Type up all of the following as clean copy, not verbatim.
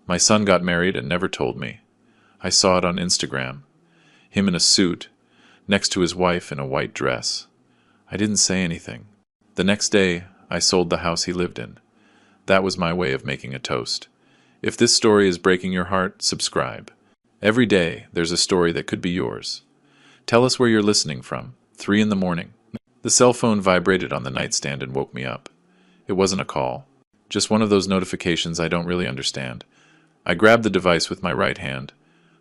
My son got married and never told me. I saw it on Instagram. Him in a suit, next to his wife in a white dress. I didn't say anything. The next day, I sold the house he lived in. That was my way of making a toast. If this story is breaking your heart, subscribe. Every day, there's a story that could be yours. Tell us where you're listening from. 3 in the morning. The cell phone vibrated on the nightstand and woke me up. It wasn't a call. Just one of those notifications I don't really understand. I grabbed the device with my right hand,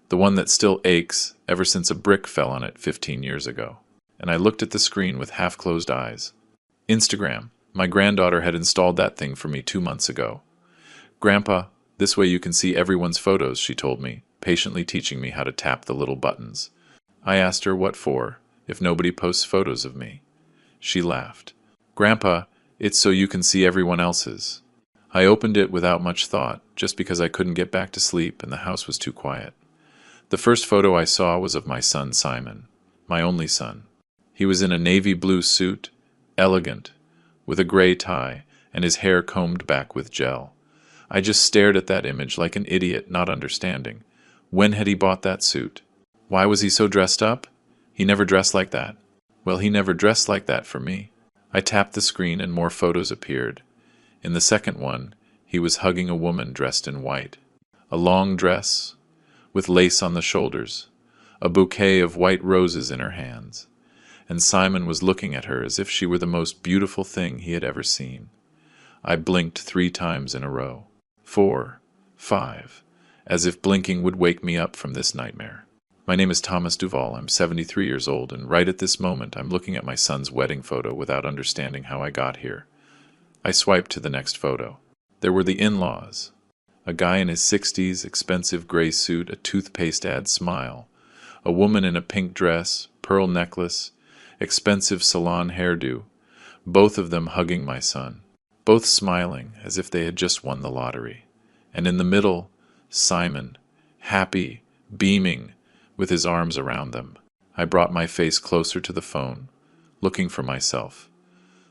the one that still aches ever since a brick fell on it 15 years ago, and I looked at the screen with half-closed eyes. Instagram. My granddaughter had installed that thing for me 2 months ago. "Grandpa, this way you can see everyone's photos," she told me, patiently teaching me how to tap the little buttons. I asked her what for, if nobody posts photos of me. She laughed. "Grandpa, it's so you can see everyone else's." I opened it without much thought, just because I couldn't get back to sleep and the house was too quiet. The first photo I saw was of my son Simon, my only son. He was in a navy blue suit, elegant, with a gray tie, and his hair combed back with gel. I just stared at that image like an idiot, not understanding. When had he bought that suit? Why was he so dressed up? He never dressed like that. Well, he never dressed like that for me. I tapped the screen and more photos appeared. In the second one, he was hugging a woman dressed in white. A long dress, with lace on the shoulders, a bouquet of white roses in her hands. And Simon was looking at her as if she were the most beautiful thing he had ever seen. I blinked 3 times in a row. 4, 5, as if blinking would wake me up from this nightmare. My name is Thomas Duval. I'm 73 years old, and right at this moment I'm looking at my son's wedding photo without understanding how I got here. I swiped to the next photo. There were the in-laws. A guy in his 60s, expensive gray suit, a toothpaste ad smile. A woman in a pink dress, pearl necklace, expensive salon hairdo. Both of them hugging my son. Both smiling as if they had just won the lottery. And in the middle, Simon, happy, beaming, with his arms around them. I brought my face closer to the phone, looking for myself.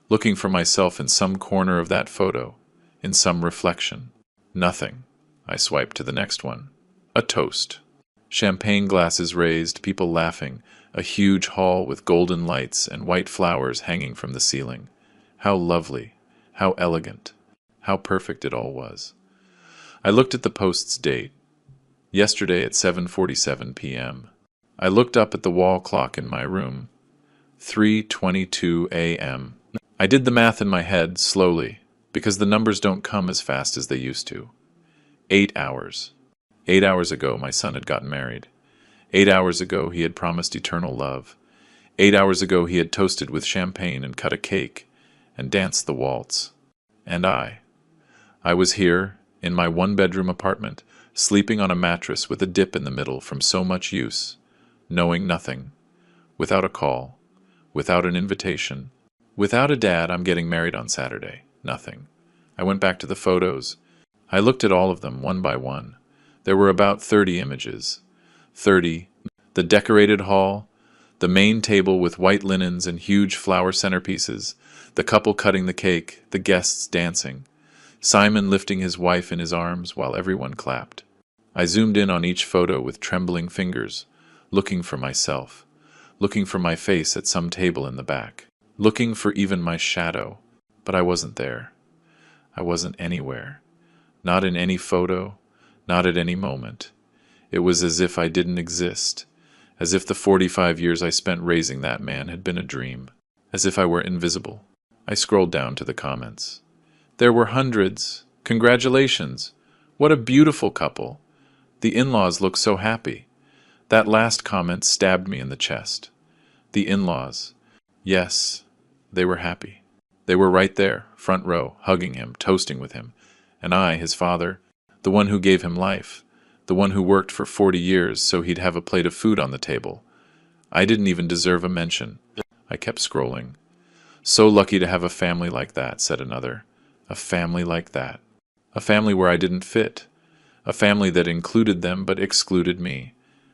Looking for myself in some corner of that photo, in some reflection. Nothing. I swiped to the next one. A toast. Champagne glasses raised, people laughing, a huge hall with golden lights and white flowers hanging from the ceiling. How lovely, how elegant, how perfect it all was. I looked at the post's date. Yesterday at 7:47 p.m. I looked up at the wall clock in my room. 3:22 a.m. I did the math in my head, slowly, because the numbers don't come as fast as they used to. 8 hours. 8 hours ago, my son had gotten married. 8 hours ago, he had promised eternal love. 8 hours ago, he had toasted with champagne and cut a cake and danced the waltz. And I was here, in my one-bedroom apartment, sleeping on a mattress with a dip in the middle from so much use, knowing nothing, without a call, without an invitation. Without a dad, I'm getting married on Saturday. Nothing. I went back to the photos. I looked at all of them, one by one. There were about 30 images. 30. The decorated hall, the main table with white linens and huge flower centerpieces, the couple cutting the cake, the guests dancing, Simon lifting his wife in his arms while everyone clapped. I zoomed in on each photo with trembling fingers, looking for myself, looking for my face at some table in the back. Looking for even my shadow, but I wasn't there. I wasn't anywhere. Not in any photo, not at any moment. It was as if I didn't exist, as if the 45 years I spent raising that man had been a dream, as if I were invisible. I scrolled down to the comments. There were hundreds. Congratulations. What a beautiful couple. The in-laws look so happy. That last comment stabbed me in the chest. The in-laws. Yes, they were happy. They were right there, front row, hugging him, toasting with him. And I, his father, the one who gave him life, the one who worked for 40 years so he'd have a plate of food on the table. I didn't even deserve a mention. I kept scrolling. So lucky to have a family like that, said another. A family like that. A family where I didn't fit. A family that included them but excluded me.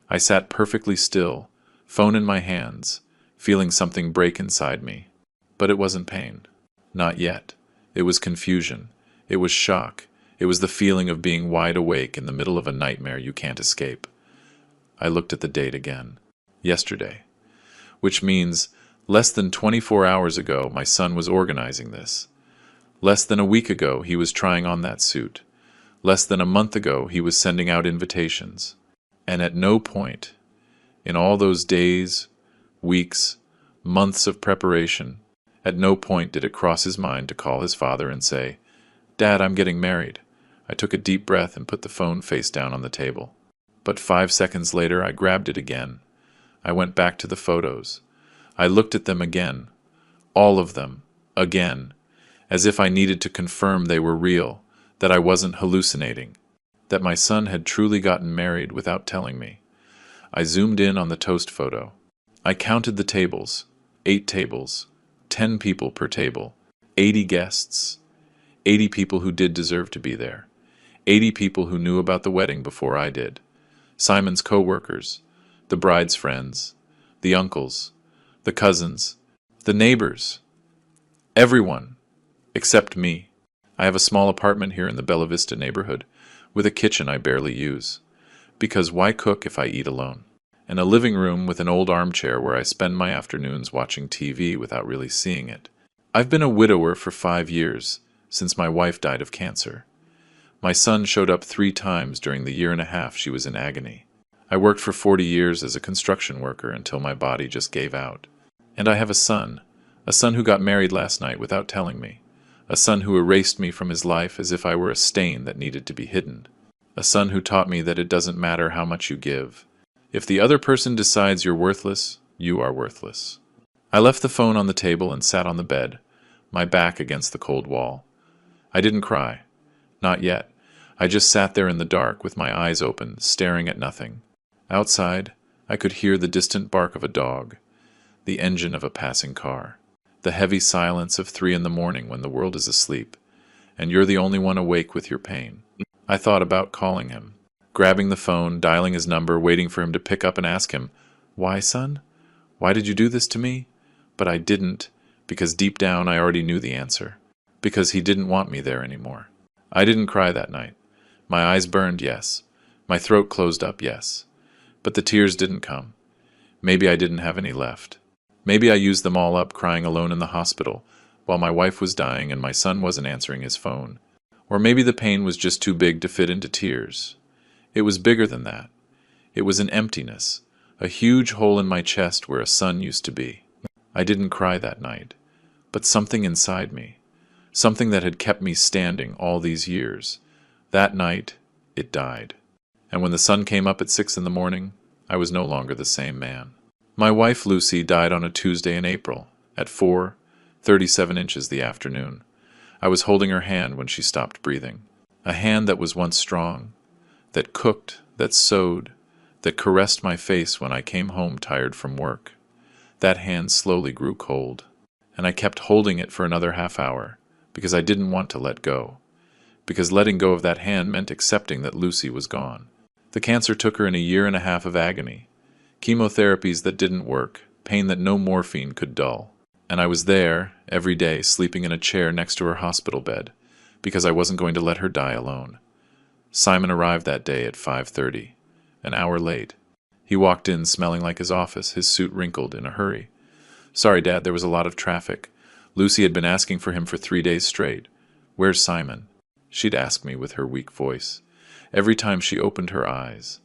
I sat perfectly still, phone in my hands, feeling something break inside me. But it wasn't pain. Not yet. It was confusion. It was shock. It was the feeling of being wide awake in the middle of a nightmare you can't escape. I looked at the date again. Yesterday. Which means less than 24 hours ago my son was organizing this. Less than a week ago he was trying on that suit. Less than a month ago he was sending out invitations. And at no point, in all those days, weeks, months of preparation, at no point did it cross his mind to call his father and say, "Dad, I'm getting married." I took a deep breath and put the phone face down on the table. But 5 seconds later I grabbed it again. I went back to the photos. I looked at them again. All of them. Again. As if I needed to confirm they were real, that I wasn't hallucinating, that my son had truly gotten married without telling me. I zoomed in on the toast photo. I counted the tables. 8 tables. 10 people per table. 80 guests. 80 people who did deserve to be there. 80 people who knew about the wedding before I did. Simon's co-workers, the bride's friends, the uncles, the cousins, the neighbors. Everyone, except me. I have a small apartment here in the Bella Vista neighborhood, with a kitchen I barely use. Because why cook if I eat alone? And a living room with an old armchair where I spend my afternoons watching TV without really seeing it. I've been a widower for 5 years, since my wife died of cancer. My son showed up 3 times during the year and a half she was in agony. I worked for 40 years as a construction worker until my body just gave out. And I have a son who got married last night without telling me. A son who erased me from his life as if I were a stain that needed to be hidden. A son who taught me that it doesn't matter how much you give. If the other person decides you're worthless, you are worthless. I left the phone on the table and sat on the bed, my back against the cold wall. I didn't cry. Not yet. I just sat there in the dark with my eyes open, staring at nothing. Outside, I could hear the distant bark of a dog, the engine of a passing car, the heavy silence of 3 in the morning when the world is asleep, and you're the only one awake with your pain. I thought about calling him, grabbing the phone, dialing his number, waiting for him to pick up and ask him, "Why, son? Why did you do this to me?" But I didn't, because deep down I already knew the answer, because he didn't want me there anymore. I didn't cry that night. My eyes burned, yes. My throat closed up, yes. But the tears didn't come. Maybe I didn't have any left. Maybe I used them all up crying alone in the hospital, while my wife was dying and my son wasn't answering his phone. Or maybe the pain was just too big to fit into tears. It was bigger than that. It was an emptiness, a huge hole in my chest where a son used to be. I didn't cry that night, but something inside me, something that had kept me standing all these years, that night, it died. And when the sun came up at 6 in the morning, I was no longer the same man. My wife Lucy died on a Tuesday in April, at 4:37 inches the afternoon. I was holding her hand when she stopped breathing. A hand that was once strong, that cooked, that sewed, that caressed my face when I came home tired from work. That hand slowly grew cold, and I kept holding it for another half hour, because I didn't want to let go. Because letting go of that hand meant accepting that Lucy was gone. The cancer took her in a year and a half of agony, chemotherapies that didn't work, pain that no morphine could dull. And I was there, every day, sleeping in a chair next to her hospital bed, because I wasn't going to let her die alone. Simon arrived that day at 5:30, an hour late. He walked in smelling like his office, his suit wrinkled, in a hurry. "Sorry, Dad, there was a lot of traffic. Lucy had been asking for him for 3 days straight. Where's Simon?" She'd ask me with her weak voice. Every time she opened her eyes,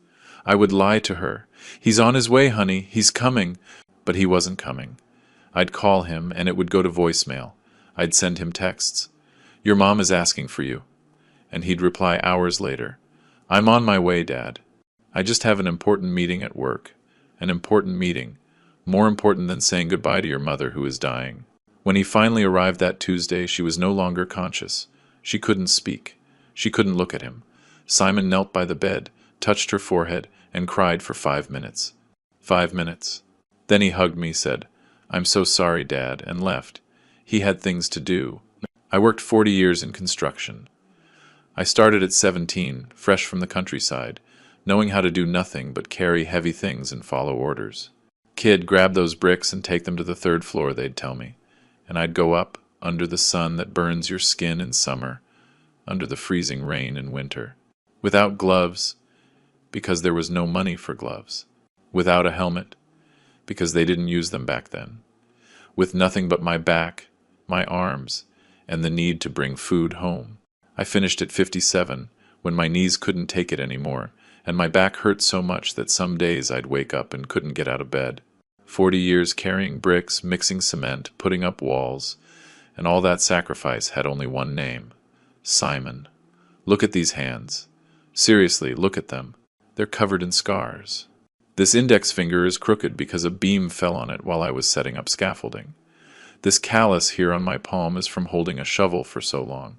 I would lie to her. "He's on his way, honey. He's coming." But he wasn't coming. I'd call him, and it would go to voicemail. I'd send him texts. "Your mom is asking for you." And he'd reply hours later, "I'm on my way, Dad. I just have an important meeting at work. An important meeting. More important than saying goodbye to your mother who is dying." When he finally arrived that Tuesday, she was no longer conscious. She couldn't speak. She couldn't look at him. Simon knelt by the bed, touched her forehead, and cried for 5 minutes. 5 minutes. Then he hugged me, said, "I'm so sorry, Dad," and left. He had things to do. I worked 40 years in construction. I started at 17, fresh from the countryside, knowing how to do nothing but carry heavy things and follow orders. "Kid, grab those bricks and take them to the 3rd floor," they'd tell me. And I'd go up, under the sun that burns your skin in summer, under the freezing rain in winter. Without gloves, because there was no money for gloves. Without a helmet, because they didn't use them back then. With nothing but my back, my arms, and the need to bring food home. I finished at 57, when my knees couldn't take it anymore, and my back hurt so much that some days I'd wake up and couldn't get out of bed. 40 years carrying bricks, mixing cement, putting up walls, and all that sacrifice had only one name: Simon. Look at these hands. Seriously, look at them. They're covered in scars. This index finger is crooked because a beam fell on it while I was setting up scaffolding. This callus here on my palm is from holding a shovel for so long.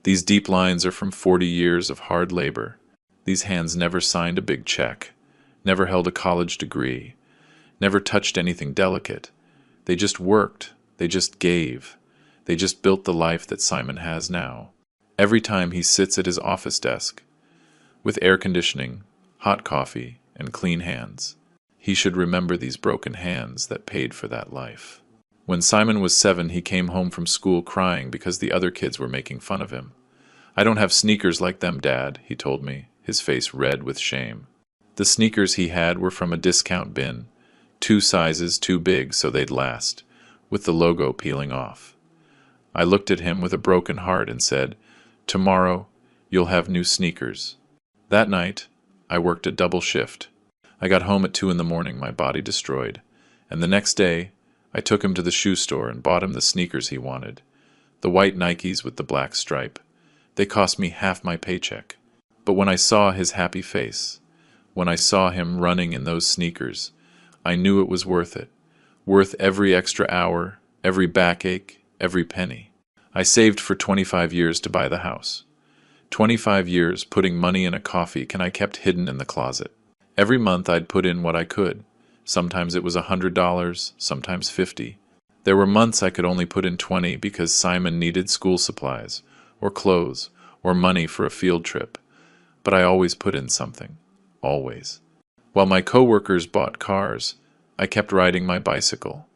These deep lines are from 40 years of hard labor. These hands never signed a big check, never held a college degree, never touched anything delicate. They just worked. They just gave. They just built the life that Simon has now. Every time he sits at his office desk, with air conditioning, hot coffee, and clean hands, he should remember these broken hands that paid for that life. When Simon was 7, he came home from school crying because the other kids were making fun of him. "I don't have sneakers like them, Dad," he told me, his face red with shame. The sneakers he had were from a discount bin, 2 sizes too big so they'd last, with the logo peeling off. I looked at him with a broken heart and said, "Tomorrow, you'll have new sneakers." That night, I worked a double shift. I got home at 2 in the morning, my body destroyed, and the next day, I took him to the shoe store and bought him the sneakers he wanted, the white Nikes with the black stripe. They cost me half my paycheck. But when I saw his happy face, when I saw him running in those sneakers, I knew it was worth it, worth every extra hour, every backache, every penny. I saved for 25 years to buy the house. 25 years putting money in a coffee can I kept hidden in the closet. Every month I'd put in what I could. Sometimes it was $100, sometimes $50. There were months I could only put in 20 because Simon needed school supplies, or clothes, or money for a field trip. But I always put in something. Always. While my coworkers bought cars, I kept riding my bicycle.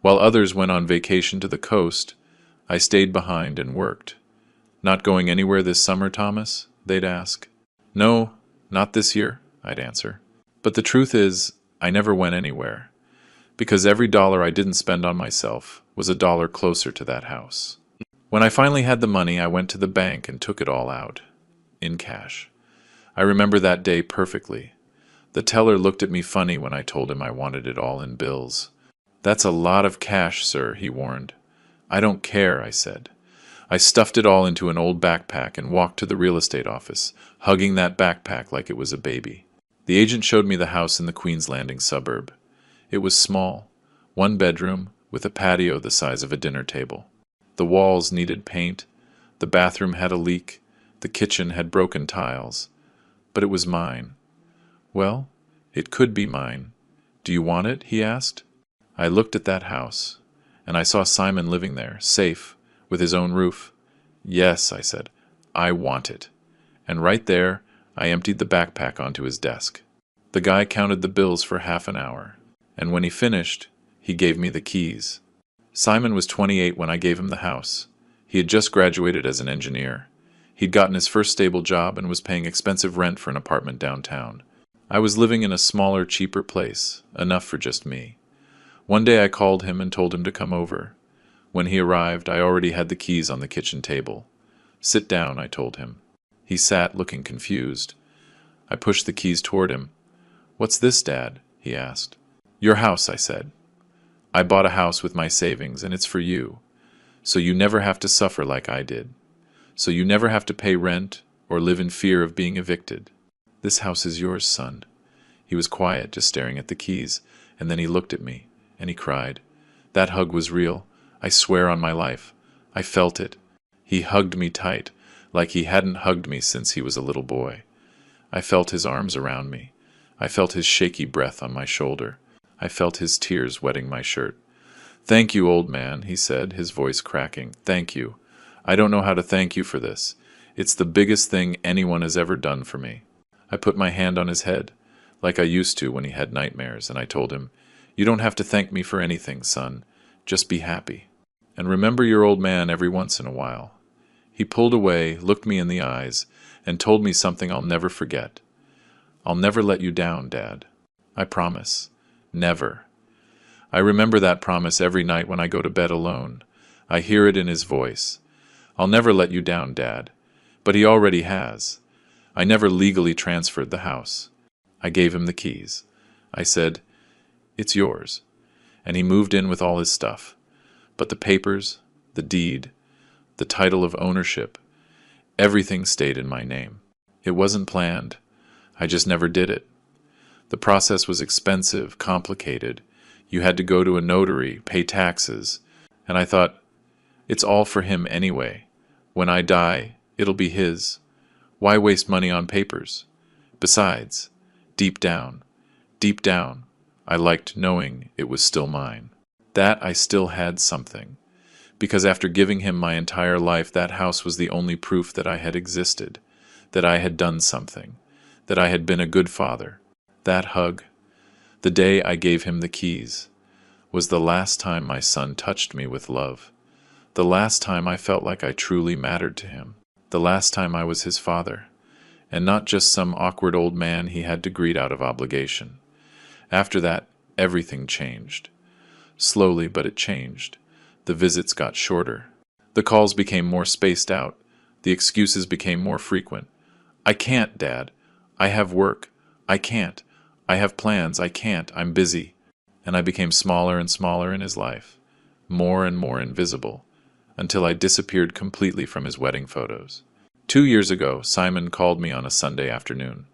While others went on vacation to the coast, I stayed behind and worked. "Not going anywhere this summer, Thomas?" they'd ask. "No, not this year," I'd answer. But the truth is, I never went anywhere, because every dollar I didn't spend on myself was a dollar closer to that house. When I finally had the money, I went to the bank and took it all out, in cash. I remember that day perfectly. The teller looked at me funny when I told him I wanted it all in bills. "That's a lot of cash, sir," he warned. "I don't care," I said. I stuffed it all into an old backpack and walked to the real estate office, hugging that backpack like it was a baby. The agent showed me the house in the Queen's Landing suburb. It was small, 1 bedroom, with a patio the size of a dinner table. The walls needed paint, the bathroom had a leak, the kitchen had broken tiles. But it was mine. "Well, it could be mine. Do you want it?" he asked. I looked at that house, and I saw Simon living there, safe, with his own roof. "Yes," I said, "I want it." And right there, I emptied the backpack onto his desk. The guy counted the bills for half an hour, and when he finished, he gave me the keys. Simon was 28 when I gave him the house. He had just graduated as an engineer. He'd gotten his first stable job and was paying expensive rent for an apartment downtown. I was living in a smaller, cheaper place, enough for just me. One day I called him and told him to come over. When he arrived, I already had the keys on the kitchen table. "Sit down," I told him. He sat, looking confused. I pushed the keys toward him. "What's this, Dad?" he asked. "Your house," I said. "I bought a house with my savings, and it's for you. So you never have to suffer like I did. So you never have to pay rent or live in fear of being evicted. This house is yours, son." He was quiet, just staring at the keys, and then he looked at me, and he cried. That hug was real. I swear on my life. I felt it. He hugged me tight, like he hadn't hugged me since he was a little boy. I felt his arms around me. I felt his shaky breath on my shoulder. I felt his tears wetting my shirt. "Thank you, old man," he said, his voice cracking. "Thank you. I don't know how to thank you for this. It's the biggest thing anyone has ever done for me." I put my hand on his head, like I used to when he had nightmares, and I told him, "You don't have to thank me for anything, son. Just be happy. And remember your old man every once in a while." He pulled away, looked me in the eyes, and told me something I'll never forget. "I'll never let you down, Dad. I promise. Never." I remember that promise every night when I go to bed alone. I hear it in his voice. "I'll never let you down, Dad." But he already has. I never legally transferred the house. I gave him the keys. I said, "It's yours." And he moved in with all his stuff. But the papers, the deed, the title of ownership, everything stayed in my name. It wasn't planned. I just never did it. The process was expensive, complicated. You had to go to a notary, pay taxes. And I thought, it's all for him anyway. When I die, it'll be his. Why waste money on papers? Besides, deep down, I liked knowing it was still mine. That I still had something. Because after giving him my entire life, that house was the only proof that I had existed, that I had done something, that I had been a good father. That hug, the day I gave him the keys, was the last time my son touched me with love. The last time I felt like I truly mattered to him. The last time I was his father, and not just some awkward old man he had to greet out of obligation. After that, everything changed. Slowly, but it changed. The visits got shorter. The calls became more spaced out. The excuses became more frequent. "I can't, Dad. I have work. I can't. I have plans. I can't. I'm busy." And I became smaller and smaller in his life, more and more invisible, until I disappeared completely from his wedding photos. 2 years ago, Simon called me on a Sunday afternoon.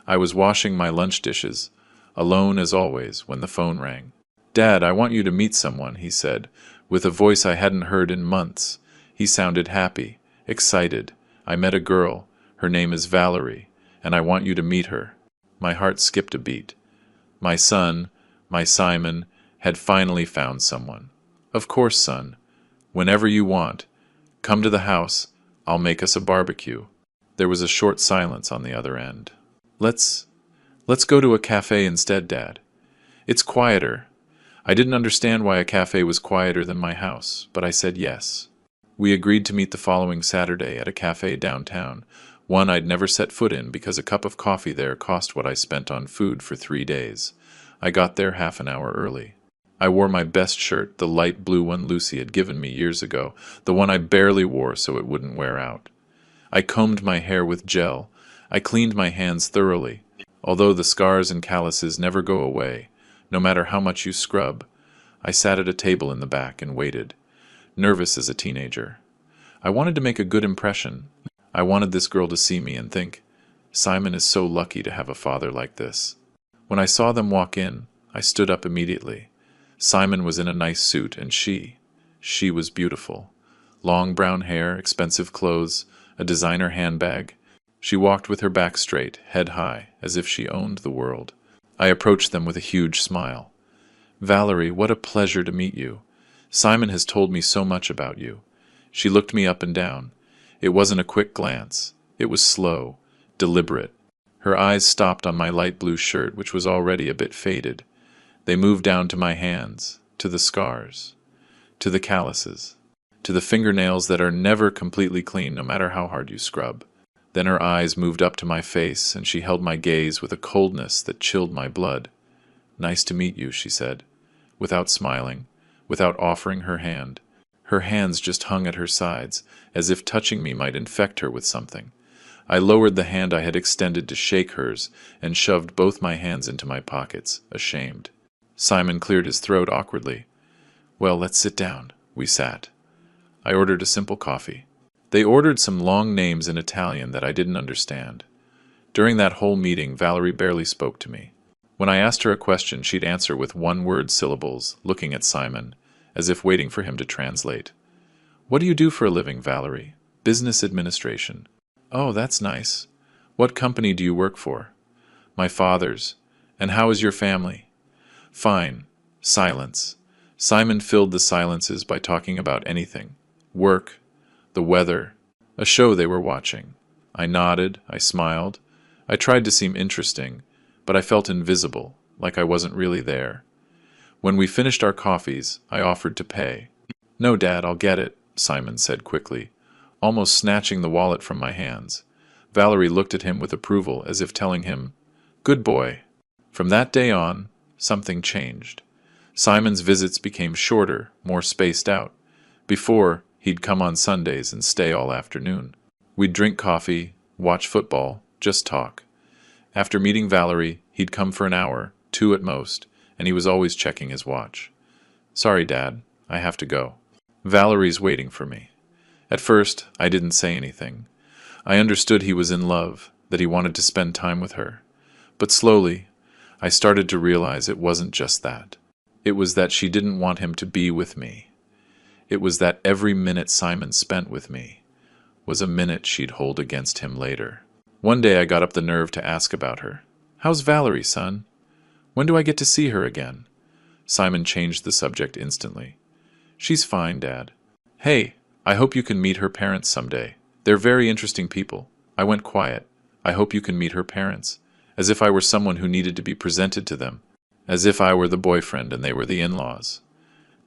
I was washing my lunch dishes, alone as always, when the phone rang. "Dad, I want you to meet someone," he said, with a voice I hadn't heard in months. He sounded happy, excited. "I met a girl. Her name is Valerie, and I want you to meet her." My heart skipped a beat. My son, my Simon, had finally found someone. "Of course, son. Whenever you want. Come to the house. I'll make us a barbecue." There was a short silence on the other end. Let's go to a cafe instead, Dad. It's quieter." I didn't understand why a cafe was quieter than my house, but I said yes. We agreed to meet the following Saturday at a cafe downtown, one I'd never set foot in because a cup of coffee there cost what I spent on food for 3 days. I got there half an hour early. I wore my best shirt, the light blue one Lucy had given me years ago, the one I barely wore so it wouldn't wear out. I combed my hair with gel. I cleaned my hands thoroughly, although the scars and calluses never go away, no matter how much you scrub. I sat at a table in the back and waited, nervous as a teenager. I wanted to make a good impression. I wanted this girl to see me and think, Simon is so lucky to have a father like this. When I saw them walk in, I stood up immediately. Simon was in a nice suit, and she was beautiful. Long brown hair, expensive clothes, a designer handbag. She walked with her back straight, head high, as if she owned the world. I approached them with a huge smile. "Valerie, what a pleasure to meet you. Simon has told me so much about you." She looked me up and down. It wasn't a quick glance. It was slow, deliberate. Her eyes stopped on my light blue shirt, which was already a bit faded. They moved down to my hands, to the scars, to the calluses, to the fingernails that are never completely clean no matter how hard you scrub. Then her eyes moved up to my face, and she held my gaze with a coldness that chilled my blood. "Nice to meet you," she said, without smiling, without offering her hand. Her hands just hung at her sides, as if touching me might infect her with something. I lowered the hand I had extended to shake hers, and shoved both my hands into my pockets, ashamed. Simon cleared his throat awkwardly. "Well, let's sit down." We sat. I ordered a simple coffee. They ordered some long names in Italian that I didn't understand. During that whole meeting, Valerie barely spoke to me. When I asked her a question, she'd answer with one-word syllables, looking at Simon, as if waiting for him to translate. "What do you do for a living, Valerie?" "Business administration." "Oh, that's nice. What company do you work for?" "My father's." "And how is your family?" "Fine." Silence. Simon filled the silences by talking about anything. Work, the weather, a show they were watching. I nodded, I smiled. I tried to seem interesting, but I felt invisible, like I wasn't really there. When we finished our coffees, I offered to pay. "No, Dad, I'll get it," Simon said quickly. almost snatching the wallet from my hands. Valerie looked at him with approval, as if telling him, "Good boy." From that day on, something changed. Simon's visits became shorter, more spaced out. Before, he'd come on Sundays and stay all afternoon. We'd drink coffee, watch football, just talk. After meeting Valerie, he'd come for an hour, 2 at most, and he was always checking his watch. "Sorry, Dad, I have to go. Valerie's waiting for me." At first, I didn't say anything. I understood he was in love, that he wanted to spend time with her. But slowly, I started to realize it wasn't just that. It was that she didn't want him to be with me. It was that every minute Simon spent with me was a minute she'd hold against him later. One day I got up the nerve to ask about her. "How's Valerie, son? When do I get to see her again?" Simon changed the subject instantly. "She's fine, Dad." "Hey, I hope you can meet her parents someday. They're very interesting people." I went quiet. "I hope you can meet her parents," as if I were someone who needed to be presented to them, as if I were the boyfriend and they were the in-laws.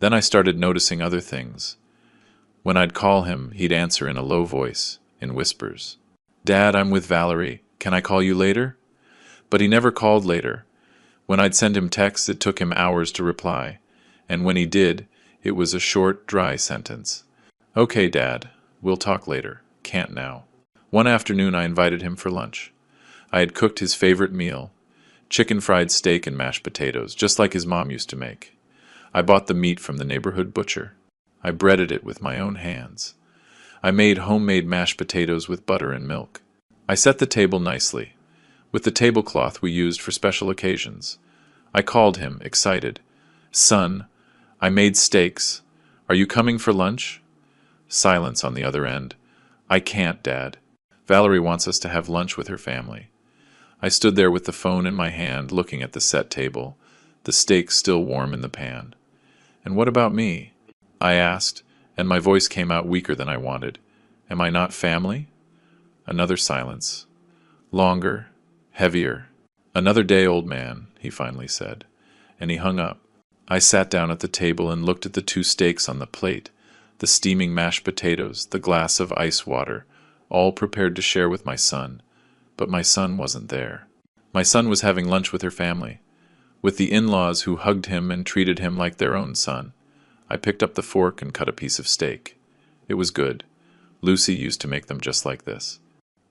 Then I started noticing other things. When I'd call him, he'd answer in a low voice, in whispers. "Dad, I'm with Valerie. Can I call you later?" But he never called later. When I'd send him texts, it took him hours to reply. And when he did, it was a short, dry sentence. "Okay, Dad, we'll talk later. Can't now." One afternoon I invited him for lunch. I had cooked his favorite meal, chicken fried steak and mashed potatoes, just like his mom used to make. I bought the meat from the neighborhood butcher. I breaded it with my own hands. I made homemade mashed potatoes with butter and milk. I set the table nicely, with the tablecloth we used for special occasions. I called him, excited. "Son, I made steaks. Are you coming for lunch?" Silence on the other end. "I can't, Dad. Valerie wants us to have lunch with her family." I stood there with the phone in my hand, looking at the set table, the steak still warm in the pan. "And what about me?" I asked, and my voice came out weaker than I wanted. "Am I not family?" Another silence. Longer, heavier. "Another day, old man," he finally said, and he hung up. I sat down at the table and looked at the 2 steaks on the plate, the steaming mashed potatoes, the glass of ice water, all prepared to share with my son. But my son wasn't there. My son was having lunch with her family, with the in-laws who hugged him and treated him like their own son. I picked up the fork and cut a piece of steak. It was good. Lucy used to make them just like this.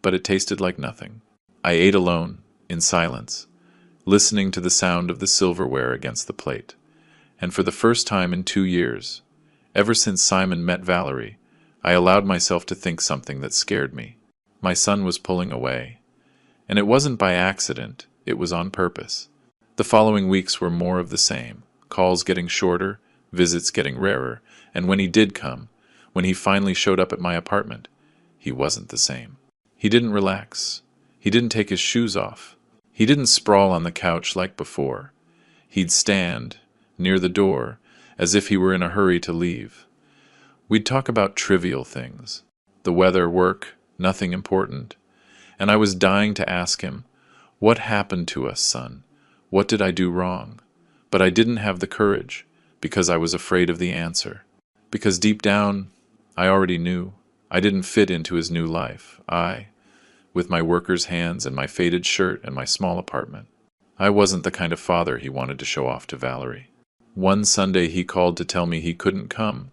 But it tasted like nothing. I ate alone, in silence, listening to the sound of the silverware against the plate. And for the first time in 2 years, ever since Simon met Valerie, I allowed myself to think something that scared me. My son was pulling away. And it wasn't by accident, it was on purpose. The following weeks were more of the same, calls getting shorter, visits getting rarer, and when he did come, when he finally showed up at my apartment, he wasn't the same. He didn't relax. He didn't take his shoes off. He didn't sprawl on the couch like before. He'd stand, near the door, as if he were in a hurry to leave. We'd talk about trivial things. The weather, work, nothing important. And I was dying to ask him, "What happened to us, son? What did I do wrong?" But I didn't have the courage, because I was afraid of the answer. Because deep down, I already knew. I didn't fit into his new life. With my worker's hands and my faded shirt and my small apartment. I wasn't the kind of father he wanted to show off to Valerie. One Sunday he called to tell me he couldn't come.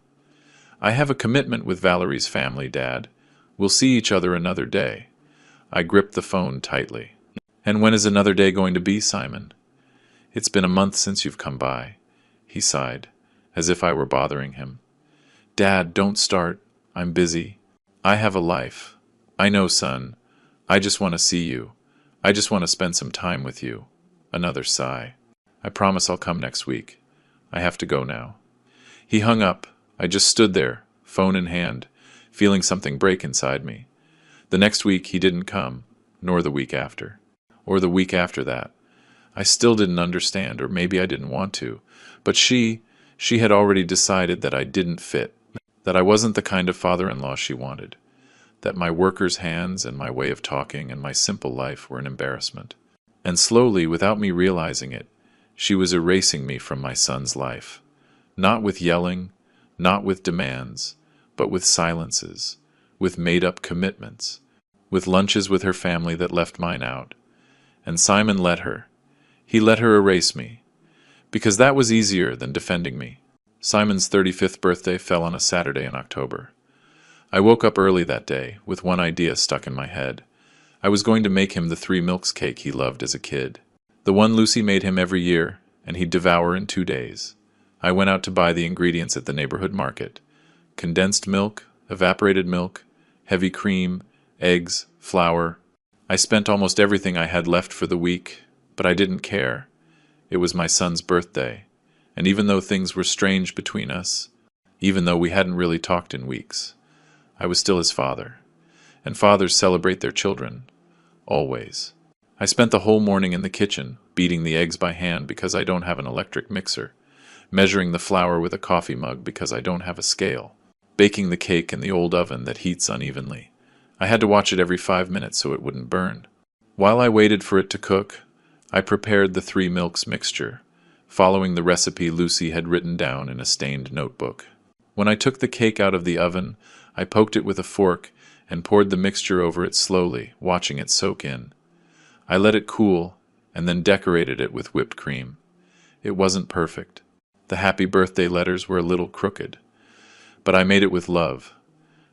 "I have a commitment with Valerie's family, Dad. We'll see each other another day." I gripped the phone tightly. "And when is another day going to be, Simon?" "It's been a month since you've come by." He sighed, as if I were bothering him. "Dad, don't start. I'm busy. I have a life. I know, son. I just want to see you. I just want to spend some time with you." Another sigh. "I promise I'll come next week. I have to go now." He hung up. I just stood there, phone in hand, feeling something break inside me. The next week he didn't come, nor the week after, or the week after that. I still didn't understand, or maybe I didn't want to, but she had already decided that I didn't fit, that I wasn't the kind of father-in-law she wanted, that my worker's hands and my way of talking and my simple life were an embarrassment. And slowly, without me realizing it, she was erasing me from my son's life. Not with yelling, not with demands, but with silences, with made-up commitments, with lunches with her family that left mine out. And Simon let her. He let her erase me, because that was easier than defending me. Simon's 35th birthday fell on a Saturday in October. I woke up early that day, with one idea stuck in my head. I was going to make him the 3 milks cake he loved as a kid. The one Lucy made him every year, and he'd devour in 2 days. I went out to buy the ingredients at the neighborhood market. Condensed milk, evaporated milk, heavy cream, eggs, flour. I spent almost everything I had left for the week, but I didn't care. It was my son's birthday, and even though things were strange between us, even though we hadn't really talked in weeks, I was still his father. And fathers celebrate their children. Always. I spent the whole morning in the kitchen, beating the eggs by hand because I don't have an electric mixer, measuring the flour with a coffee mug because I don't have a scale, baking the cake in the old oven that heats unevenly. I had to watch it every 5 minutes so it wouldn't burn. While I waited for it to cook, I prepared the 3 milks mixture, following the recipe Lucy had written down in a stained notebook. When I took the cake out of the oven, I poked it with a fork and poured the mixture over it slowly, watching it soak in. I let it cool, and then decorated it with whipped cream. It wasn't perfect. The happy birthday letters were a little crooked. But I made it with love.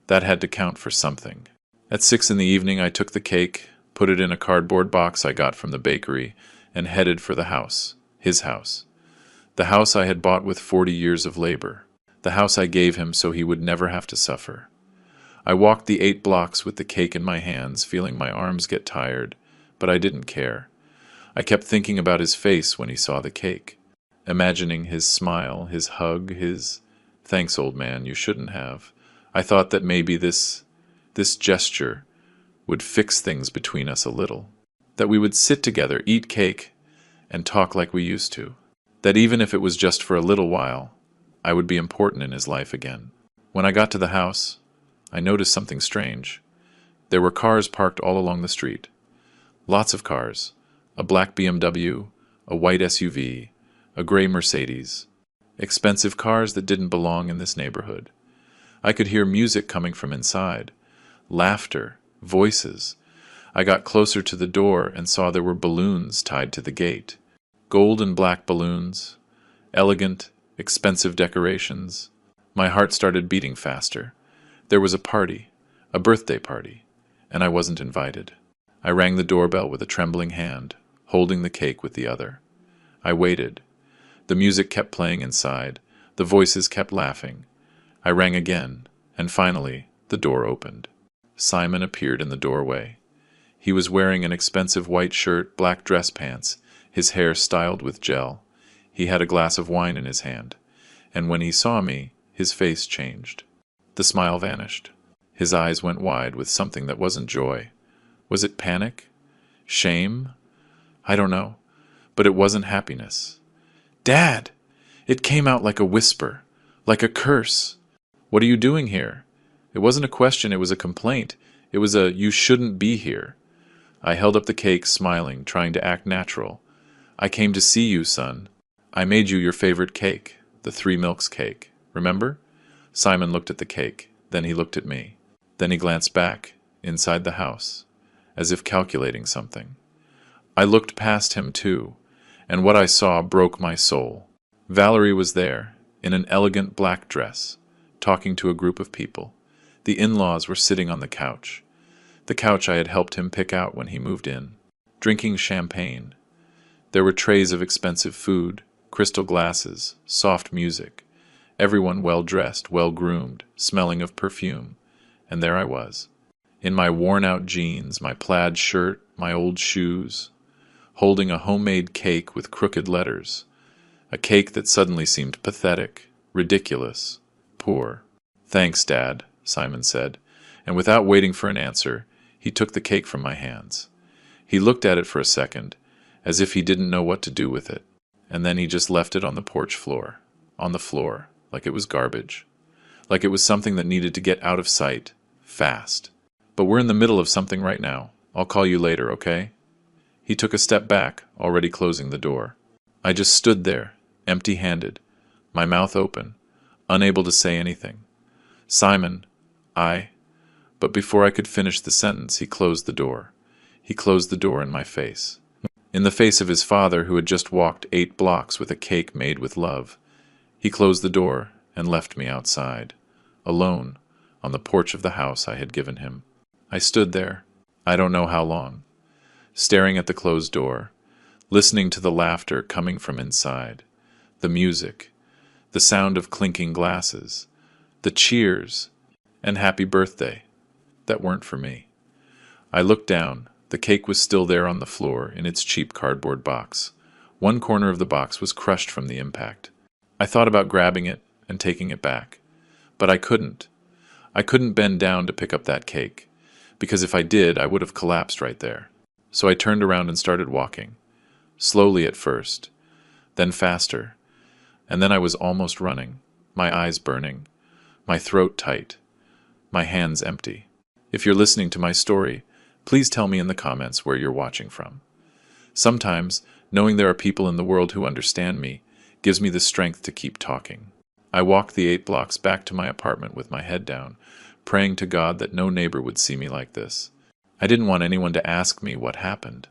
That had to count for something. At 6 in the evening, I took the cake, put it in a cardboard box I got from the bakery, and headed for the house, his house. The house I had bought with 40 years of labor. The house I gave him so he would never have to suffer. I walked the 8 blocks with the cake in my hands, feeling my arms get tired, but I didn't care. I kept thinking about his face when he saw the cake, imagining his smile, his hug, his, "Thanks, old man, you shouldn't have." I thought that maybe this gesture would fix things between us a little, that we would sit together, eat cake, and talk like we used to, that even if it was just for a little while, I would be important in his life again. When I got to the house, I noticed something strange. There were cars parked all along the street. Lots of cars. A black BMW, a white SUV, a gray Mercedes. Expensive cars that didn't belong in this neighborhood. I could hear music coming from inside. Laughter. Voices. I got closer to the door and saw there were balloons tied to the gate. Gold and black balloons. Elegant, expensive decorations. My heart started beating faster. There was a party, a birthday party, and I wasn't invited. I rang the doorbell with a trembling hand, holding the cake with the other. I waited. The music kept playing inside. The voices kept laughing. I rang again, and finally, the door opened. Simon appeared in the doorway. He was wearing an expensive white shirt, black dress pants, his hair styled with gel. He had a glass of wine in his hand, and when he saw me, his face changed. The smile vanished. His eyes went wide with something that wasn't joy. Was it panic? Shame? I don't know, but it wasn't happiness. "Dad!" It came out like a whisper, like a curse. "What are you doing here?" It wasn't a question, it was a complaint. It was a, "You shouldn't be here." I held up the cake, smiling, trying to act natural. "I came to see you, son. I made you your favorite cake, the 3 milks cake. Remember?" Simon looked at the cake. Then he looked at me. Then he glanced back, inside the house, as if calculating something. I looked past him, too, and what I saw broke my soul. Valerie was there, in an elegant black dress, talking to a group of people. The in-laws were sitting on the couch I had helped him pick out when he moved in, drinking champagne. There were trays of expensive food, crystal glasses, soft music, everyone well-dressed, well-groomed, smelling of perfume, and there I was, in my worn-out jeans, my plaid shirt, my old shoes, holding a homemade cake with crooked letters, a cake that suddenly seemed pathetic, ridiculous, poor. "Thanks, Dad," Simon said, and without waiting for an answer, he took the cake from my hands. He looked at it for a second, as if he didn't know what to do with it, and then he just left it on the porch floor, on the floor, like it was garbage, like it was something that needed to get out of sight, fast. "But we're in the middle of something right now. I'll call you later, okay?" He took a step back, already closing the door. I just stood there, empty-handed, my mouth open, unable to say anything. "Simon, But before I could finish the sentence, he closed the door. He closed the door in my face. In the face of his father, who had just walked 8 blocks with a cake made with love. He closed the door and left me outside, alone, on the porch of the house I had given him. I stood there, I don't know how long, staring at the closed door, listening to the laughter coming from inside, the music, the sound of clinking glasses, the cheers, and happy birthday that weren't for me. I looked down. The cake was still there on the floor in its cheap cardboard box. One corner of the box was crushed from the impact. I thought about grabbing it and taking it back, but I couldn't. I couldn't bend down to pick up that cake, because if I did, I would have collapsed right there. So I turned around and started walking, slowly at first, then faster, and then I was almost running, my eyes burning, my throat tight, my hands empty. If you're listening to my story, please tell me in the comments where you're watching from. Sometimes, knowing there are people in the world who understand me gives me the strength to keep talking. I walked the 8 blocks back to my apartment with my head down, praying to God that no neighbor would see me like this. I didn't want anyone to ask me what happened.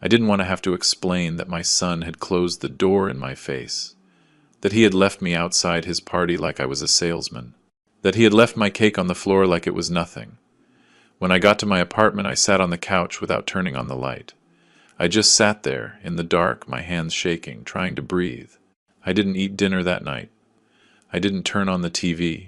I didn't want to have to explain that my son had closed the door in my face, that he had left me outside his party like I was a salesman, that he had left my cake on the floor like it was nothing. When I got to my apartment, I sat on the couch without turning on the light. I just sat there, in the dark, my hands shaking, trying to breathe. I didn't eat dinner that night. I didn't turn on the TV.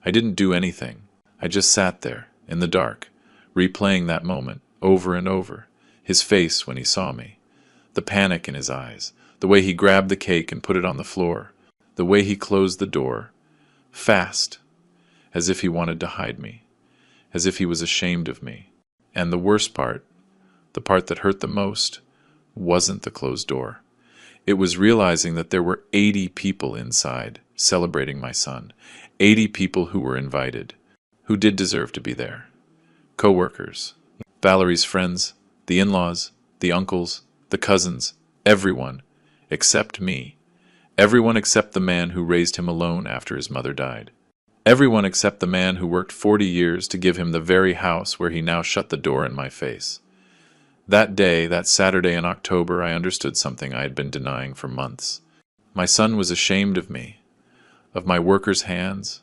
I didn't do anything. I just sat there, in the dark, replaying that moment, over and over, his face when he saw me, the panic in his eyes, the way he grabbed the cake and put it on the floor, the way he closed the door, fast, as if he wanted to hide me, as if he was ashamed of me. And the worst part, the part that hurt the most, wasn't the closed door. It was realizing that there were 80 people inside celebrating my son, 80 people who were invited, who did deserve to be there. Co-workers, Valerie's friends, the in-laws, the uncles, the cousins, everyone, except me. Everyone except the man who raised him alone after his mother died. Everyone except the man who worked 40 years to give him the very house where he now shut the door in my face. That day, that Saturday in October, I understood something I had been denying for months. My son was ashamed of me, of my workers' hands,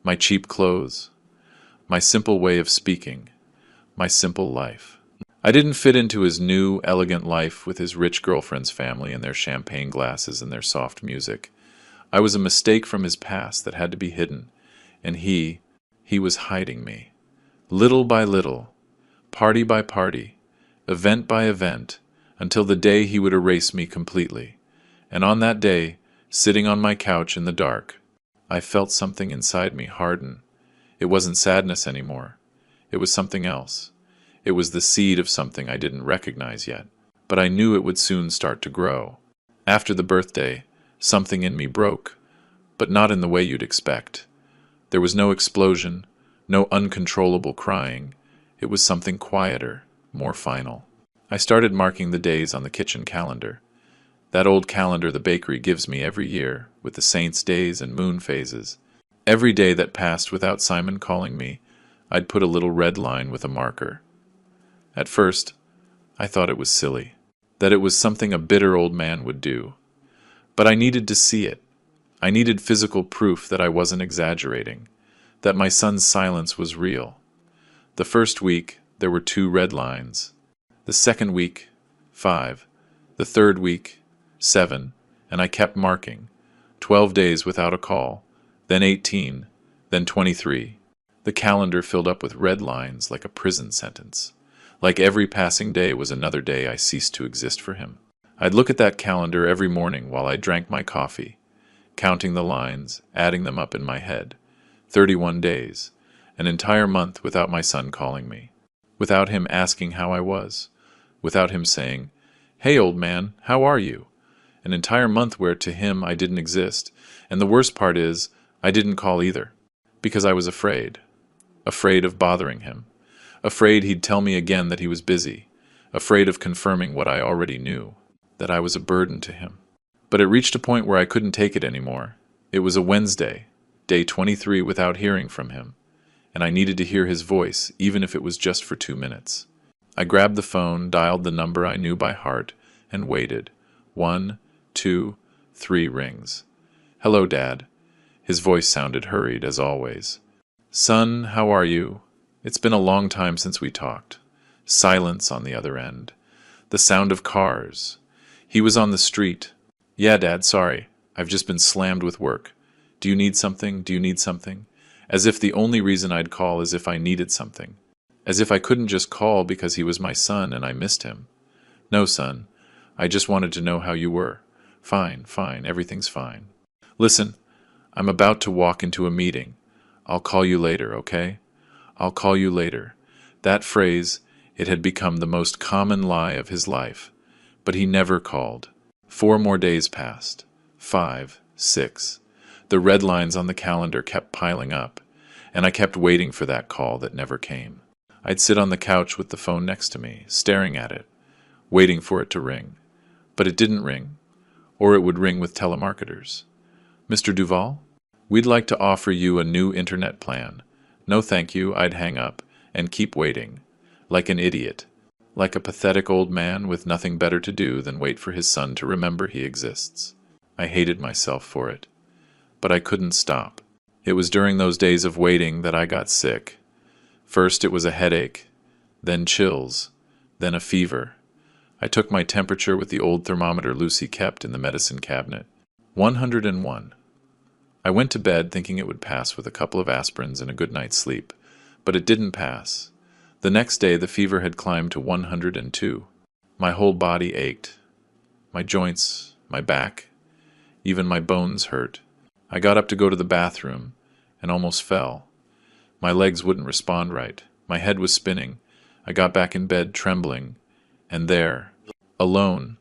my cheap clothes, my simple way of speaking, my simple life. I didn't fit into his new, elegant life with his rich girlfriend's family and their champagne glasses and their soft music. I was a mistake from his past that had to be hidden. And he was hiding me. Little by little, party by party, event by event, until the day he would erase me completely. And on that day, sitting on my couch in the dark, I felt something inside me harden. It wasn't sadness anymore. It was something else. It was the seed of something I didn't recognize yet, but I knew it would soon start to grow. After the birthday, something in me broke, but not in the way you'd expect. There was no explosion, no uncontrollable crying. It was something quieter, more final. I started marking the days on the kitchen calendar. That old calendar the bakery gives me every year, with the saints' days and moon phases. Every day that passed without Simon calling me, I'd put a little red line with a marker. At first, I thought it was silly, that it was something a bitter old man would do. But I needed to see it. I needed physical proof that I wasn't exaggerating, that my son's silence was real. The first week, there were 2 red lines. The second week, 5. The third week, 7. And I kept marking. 12 days without a call, then 18, then 23. The calendar filled up with red lines like a prison sentence. Like every passing day was another day I ceased to exist for him. I'd look at that calendar every morning while I drank my coffee, counting the lines, adding them up in my head. 31 days, an entire month without my son calling me, without him asking how I was, without him saying, "Hey, old man, how are you?" An entire month where to him I didn't exist, and the worst part is, I didn't call either, because I was afraid of bothering him, afraid he'd tell me again that he was busy, afraid of confirming what I already knew, that I was a burden to him. But it reached a point where I couldn't take it anymore. It was a Wednesday, day 23 without hearing from him, and I needed to hear his voice, even if it was just for 2 minutes. I grabbed the phone, dialed the number I knew by heart, and waited. 1, 2, 3 rings. "Hello, Dad." His voice sounded hurried, as always. "Son, how are you? It's been a long time since we talked." Silence on the other end. The sound of cars. He was on the street. "Yeah, Dad, sorry. I've just been slammed with work. Do you need something? Do you need something?" As if the only reason I'd call is if I needed something. As if I couldn't just call because he was my son and I missed him. "No, son. I just wanted to know how you were." "Fine, fine. Everything's fine." "Listen, I'm about to walk into a meeting. I'll call you later, okay? I'll call you later." That phrase, it had become the most common lie of his life. But he never called. 4 more days passed. 5, 6. The red lines on the calendar kept piling up, and I kept waiting for that call that never came. I'd sit on the couch with the phone next to me, staring at it, waiting for it to ring. But it didn't ring, or it would ring with telemarketers. "Mr. Duval? We'd like to offer you a new internet plan." "No, thank you." I'd hang up and keep waiting, like an idiot, like a pathetic old man with nothing better to do than wait for his son to remember he exists. I hated myself for it, but I couldn't stop. It was during those days of waiting that I got sick. First it was a headache, then chills, then a fever. I took my temperature with the old thermometer Lucy kept in the medicine cabinet. 101. I went to bed thinking it would pass with a couple of aspirins and a good night's sleep, but it didn't pass. The next day the fever had climbed to 102. My whole body ached. My joints, my back, even my bones hurt. I got up to go to the bathroom and almost fell. My legs wouldn't respond right. My head was spinning. I got back in bed trembling, and there, alone,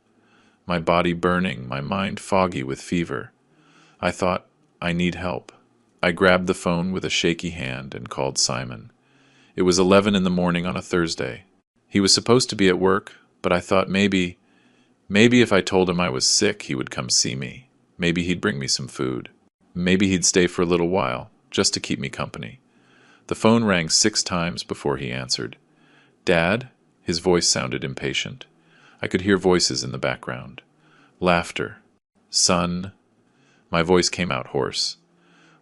my body burning, my mind foggy with fever. I thought, I need help. I grabbed the phone with a shaky hand and called Simon. It was 11 in the morning on a Thursday. He was supposed to be at work, but I thought maybe if I told him I was sick, he would come see me. Maybe he'd bring me some food. Maybe he'd stay for a little while, just to keep me company. The phone rang 6 times before he answered. "Dad?" His voice sounded impatient. I could hear voices in the background. Laughter. "Son?" My voice came out hoarse.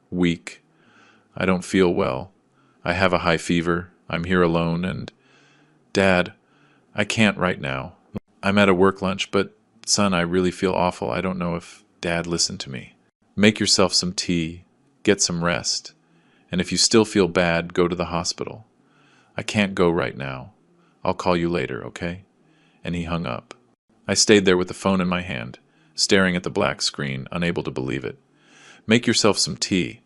"Weak. I don't feel well. I have a high fever. I'm here alone and... Dad, I can't right now. I'm at a work lunch, but, son, I really feel awful. I don't know if Dad listened to me. Make yourself some tea. Get some rest. And if you still feel bad, go to the hospital. I can't go right now. I'll call you later, okay?" And he hung up. I stayed there with the phone in my hand, staring at the black screen, unable to believe it. "Make yourself some tea."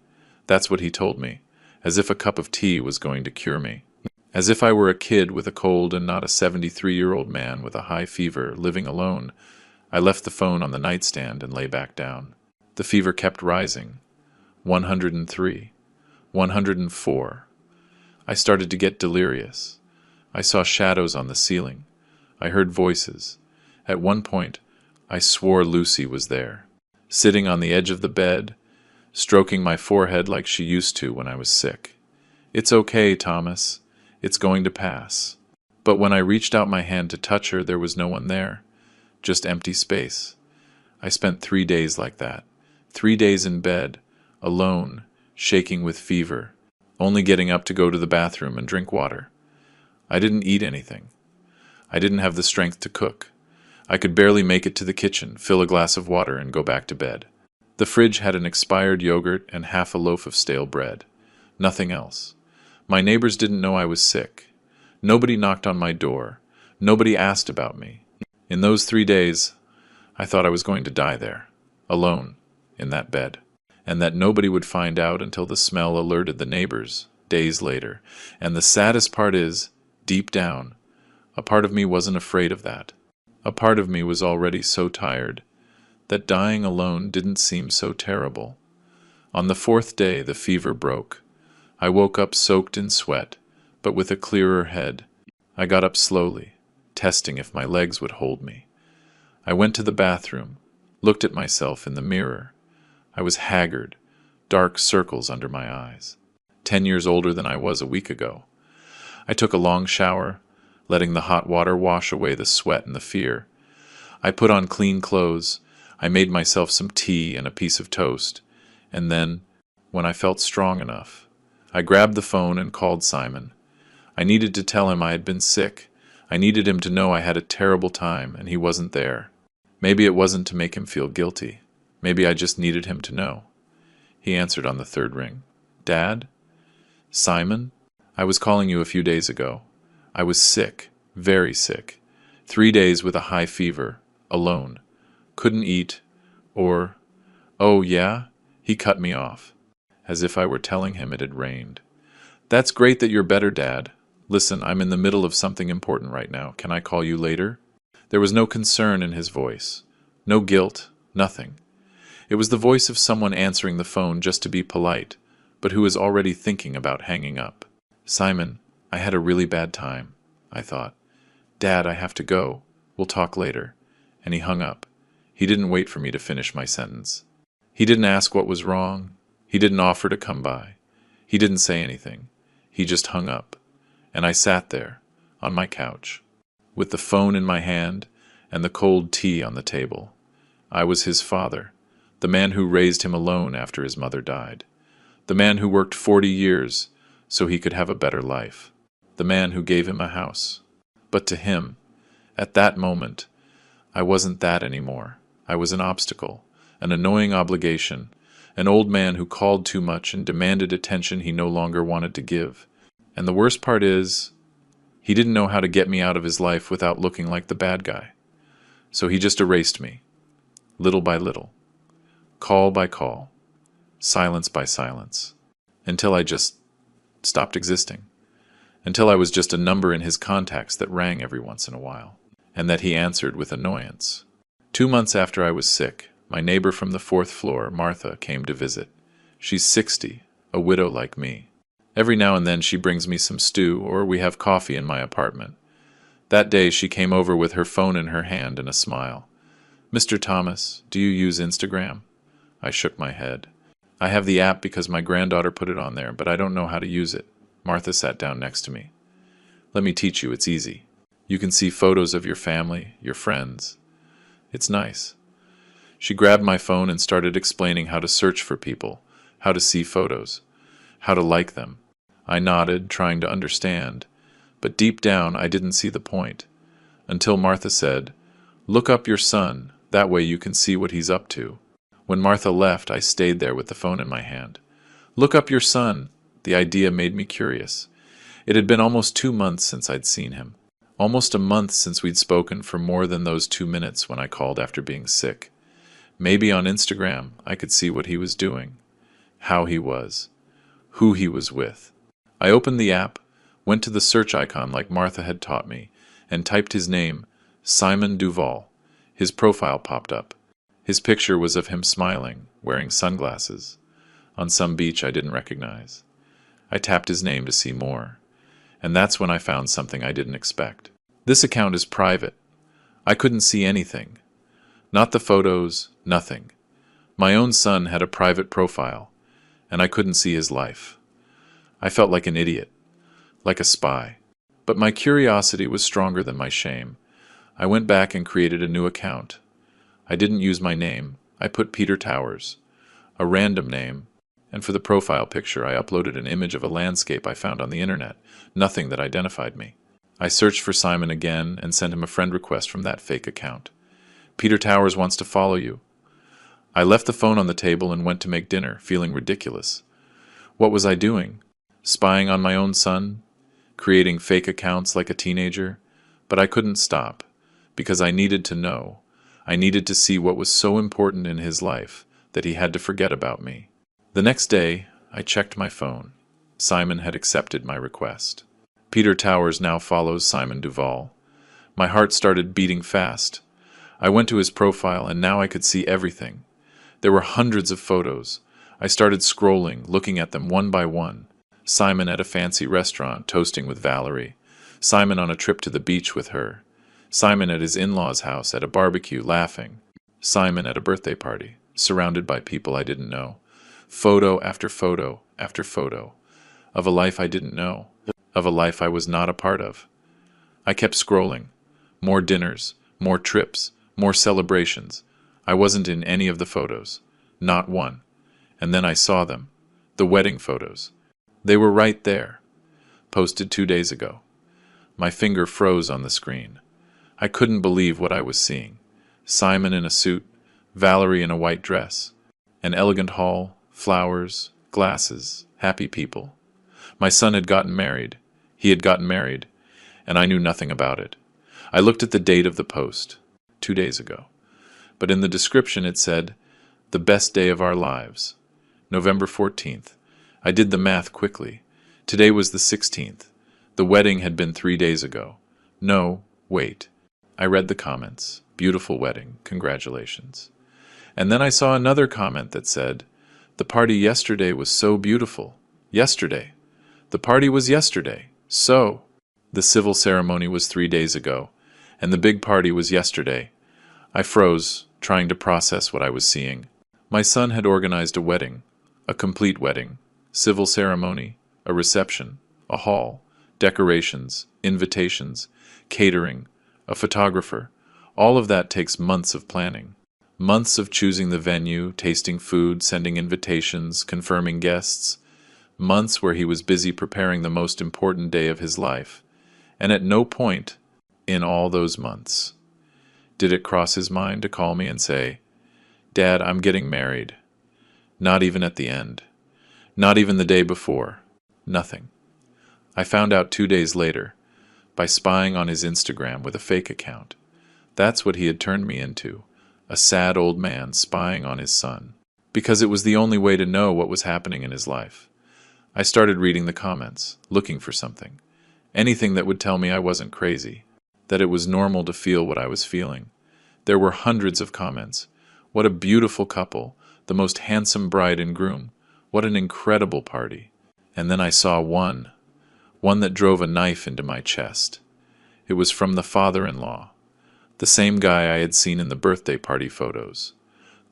That's what he told me, as if a cup of tea was going to cure me. As if I were a kid with a cold and not a 73-year-old man with a high fever living alone. I left the phone on the nightstand and lay back down. The fever kept rising. 103. 104. I started to get delirious. I saw shadows on the ceiling. I heard voices. At one point, I swore Lucy was there, sitting on the edge of the bed, stroking my forehead like she used to when I was sick. "It's okay, Thomas. It's going to pass." But when I reached out my hand to touch her, there was no one there, just empty space. I spent 3 days like that. 3 days in bed, alone, shaking with fever, only getting up to go to the bathroom and drink water. I didn't eat anything. I didn't have the strength to cook. I could barely make it to the kitchen, fill a glass of water, and go back to bed. The fridge had an expired yogurt and half a loaf of stale bread. Nothing else. My neighbors didn't know I was sick. Nobody knocked on my door. Nobody asked about me. In those 3 days, I thought I was going to die there, alone, in that bed, and that nobody would find out until the smell alerted the neighbors, days later. And the saddest part is, deep down, a part of me wasn't afraid of that. A part of me was already so tired that dying alone didn't seem so terrible. On the 4th day, the fever broke. I woke up soaked in sweat, but with a clearer head. I got up slowly, testing if my legs would hold me. I went to the bathroom, looked at myself in the mirror. I was haggard, dark circles under my eyes. 10 years older than I was a week ago. I took a long shower, letting the hot water wash away the sweat and the fear. I put on clean clothes. I made myself some tea and a piece of toast. And then, when I felt strong enough, I grabbed the phone and called Simon. I needed to tell him I had been sick. I needed him to know I had a terrible time and he wasn't there. Maybe it wasn't to make him feel guilty. Maybe I just needed him to know. He answered on the third ring. Dad? Simon? I was calling you a few days ago. I was sick, very sick. 3 days with a high fever, alone. Couldn't eat, or... Oh, yeah? He cut me off, as if I were telling him it had rained. That's great that you're better, Dad. Listen, I'm in the middle of something important right now. Can I call you later? There was no concern in his voice. No guilt, nothing. It was the voice of someone answering the phone just to be polite, but who is already thinking about hanging up. Simon, I had a really bad time, I thought. Dad, I have to go. We'll talk later. And he hung up. He didn't wait for me to finish my sentence. He didn't ask what was wrong. He didn't offer to come by. He didn't say anything. He just hung up. And I sat there, on my couch, with the phone in my hand and the cold tea on the table. I was his father, the man who raised him alone after his mother died, the man who worked 40 years so he could have a better life, the man who gave him a house. But to him, at that moment, I wasn't that anymore. I was an obstacle, an annoying obligation, an old man who called too much and demanded attention he no longer wanted to give. And the worst part is, he didn't know how to get me out of his life without looking like the bad guy. So he just erased me, little by little, call by call, silence by silence, until I just stopped existing, until I was just a number in his contacts that rang every once in a while, and that he answered with annoyance. 2 months after I was sick, my neighbor from the 4th floor, Martha, came to visit. She's 60, a widow like me. Every now and then she brings me some stew, or we have coffee in my apartment. That day she came over with her phone in her hand and a smile. Mr. Thomas, do you use Instagram? I shook my head. I have the app because my granddaughter put it on there, but I don't know how to use it. Martha sat down next to me. Let me teach you, it's easy. You can see photos of your family, your friends. It's nice. She grabbed my phone and started explaining how to search for people, how to see photos, how to like them. I nodded, trying to understand, but deep down I didn't see the point. Until Martha said, "Look up your son, that way you can see what he's up to." When Martha left, I stayed there with the phone in my hand. Look up your son. The idea made me curious. It had been almost 2 months since I'd seen him. Almost a month since we'd spoken for more than those 2 minutes when I called after being sick. Maybe on Instagram I could see what he was doing, how he was, who he was with. I opened the app, went to the search icon like Martha had taught me, and typed his name, Simon Duval. His profile popped up. His picture was of him smiling, wearing sunglasses, on some beach I didn't recognize. I tapped his name to see more, and that's when I found something I didn't expect. This account is private. I couldn't see anything. Not the photos, nothing. My own son had a private profile, and I couldn't see his life. I felt like an idiot, like a spy. But my curiosity was stronger than my shame. I went back and created a new account. I didn't use my name. I put Peter Towers, a random name, and for the profile picture I uploaded an image of a landscape I found on the internet, nothing that identified me. I searched for Simon again and sent him a friend request from that fake account. Peter Towers wants to follow you. I left the phone on the table and went to make dinner, feeling ridiculous. What was I doing? Spying on my own son? Creating fake accounts like a teenager? But I couldn't stop, because I needed to know. I needed to see what was so important in his life that he had to forget about me. The next day, I checked my phone. Simon had accepted my request. Peter Towers now follows Simon Duval. My heart started beating fast. I went to his profile and now I could see everything. There were hundreds of photos. I started scrolling, looking at them one by one. Simon at a fancy restaurant, toasting with Valerie. Simon on a trip to the beach with her. Simon at his in-laws' house at a barbecue, laughing. Simon at a birthday party, surrounded by people I didn't know. Photo after photo after photo. of a life I didn't know, of a life I was not a part of. I kept scrolling. More dinners, more trips, more celebrations. I wasn't in any of the photos. Not one. And then I saw them. The wedding photos. They were right there. Posted 2 days ago. My finger froze on the screen. I couldn't believe what I was seeing. Simon in a suit, Valerie in a white dress. An elegant hall, flowers, glasses, happy people. My son had gotten married. He had gotten married, and I knew nothing about it. I looked at the date of the post, 2 days ago. But in the description it said, "The best day of our lives." November 14th. I did the math quickly. Today was the 16th. The wedding had been 3 days ago. No, wait. I read the comments. Beautiful wedding. Congratulations. And then I saw another comment that said, "The party yesterday was so beautiful. Yesterday. The party was yesterday. So." The civil ceremony was 3 days ago, and the big party was yesterday. I froze, trying to process what I was seeing. My son had organized a wedding, a complete wedding, civil ceremony, a reception, a hall, decorations, invitations, catering, a photographer. All of that takes months of planning. Months of choosing the venue, tasting food, sending invitations, confirming guests. Months where he was busy preparing the most important day of his life. And at no point in all those months did it cross his mind to call me and say, "Dad, I'm getting married." Not even at the end. Not even the day before. Nothing. I found out 2 days later, by spying on his Instagram with a fake account. That's what he had turned me into, a sad old man spying on his son. Because it was the only way to know what was happening in his life. I started reading the comments, looking for something. Anything that would tell me I wasn't crazy, that it was normal to feel what I was feeling. There were hundreds of comments. What a beautiful couple, the most handsome bride and groom. What an incredible party. And then I saw one that drove a knife into my chest. It was from the father-in-law, the same guy I had seen in the birthday party photos,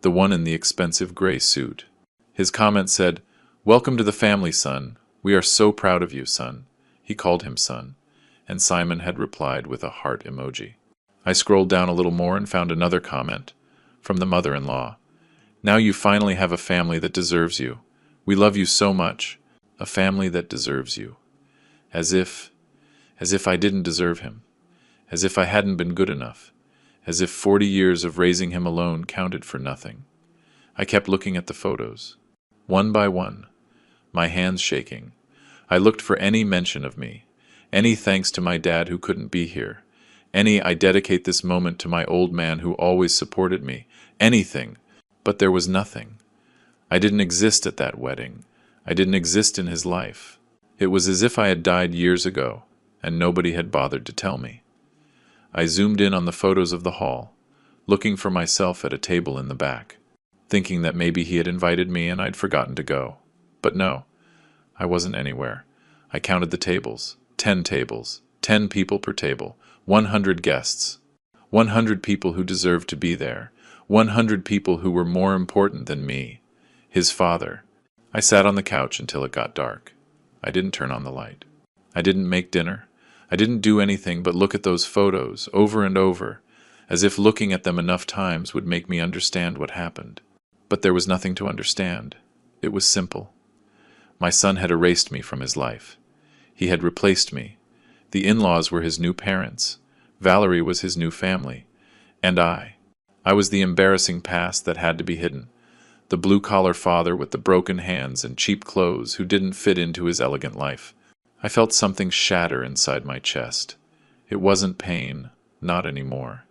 the one in the expensive gray suit. His comment said, "Welcome to the family, son. We are so proud of you, son." He called him son, and Simon had replied with a heart emoji. I scrolled down a little more and found another comment from the mother-in-law. "Now you finally have a family that deserves you. We love you so much. A family that deserves you." As if I didn't deserve him. As if I hadn't been good enough. As if 40 years of raising him alone counted for nothing. I kept looking at the photos, one by one, my hands shaking. I looked for any mention of me, any thanks to my dad who couldn't be here, any "I dedicate this moment to my old man who always supported me," anything, but there was nothing. I didn't exist at that wedding. I didn't exist in his life. It was as if I had died years ago, and nobody had bothered to tell me. I zoomed in on the photos of the hall, looking for myself at a table in the back, thinking that maybe he had invited me and I'd forgotten to go. But no, I wasn't anywhere. I counted the tables, 10 tables, 10 people per table, 100 guests, 100 people who deserved to be there, 100 people who were more important than me, his father. I sat on the couch until it got dark. I didn't turn on the light. I didn't make dinner. I didn't do anything but look at those photos over and over, as if looking at them enough times would make me understand what happened. But there was nothing to understand. It was simple. My son had erased me from his life. He had replaced me. The in-laws were his new parents. Valerie was his new family. And I was the embarrassing past that had to be hidden. The blue-collar father with the broken hands and cheap clothes who didn't fit into his elegant life. I felt something shatter inside my chest. It wasn't pain, not anymore.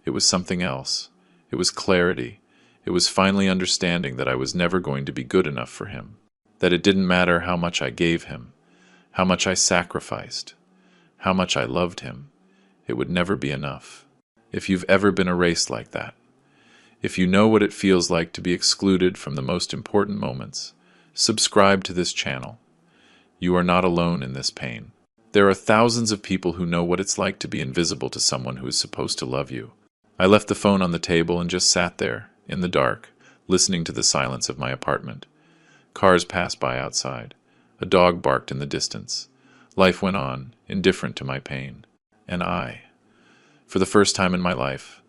It was something else. It was clarity. It was finally understanding that I was never going to be good enough for him. That it didn't matter how much I gave him, how much I sacrificed, how much I loved him. It would never be enough. If you've ever been erased like that, if you know what it feels like to be excluded from the most important moments, subscribe to this channel. You are not alone in this pain. There are thousands of people who know what it's like to be invisible to someone who is supposed to love you. I left the phone on the table and just sat there, in the dark, listening to the silence of my apartment. Cars passed by outside. A dog barked in the distance. Life went on, indifferent to my pain. And for the first time in my life,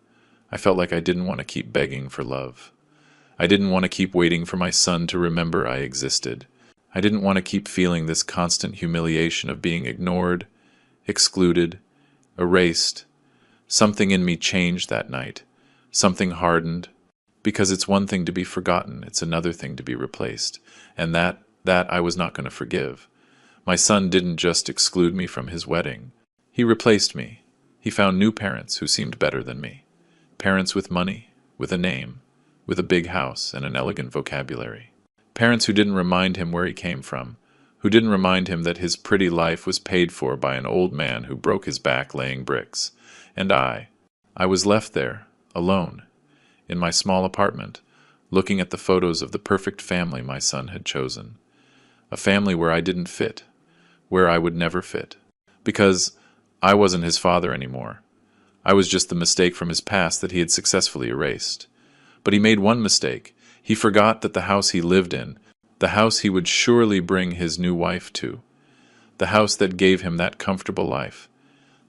I felt like I didn't want to keep begging for love. I didn't want to keep waiting for my son to remember I existed. I didn't want to keep feeling this constant humiliation of being ignored, excluded, erased. Something in me changed that night. Something hardened. Because it's one thing to be forgotten, it's another thing to be replaced. And that I was not going to forgive. My son didn't just exclude me from his wedding. He replaced me. He found new parents who seemed better than me. Parents with money, with a name, with a big house and an elegant vocabulary. Parents who didn't remind him where he came from, who didn't remind him that his pretty life was paid for by an old man who broke his back laying bricks. And I was left there, alone, in my small apartment, looking at the photos of the perfect family my son had chosen. A family where I didn't fit, where I would never fit. Because I wasn't his father anymore. I was just the mistake from his past that he had successfully erased. But he made one mistake. He forgot that the house he lived in, the house he would surely bring his new wife to, the house that gave him that comfortable life,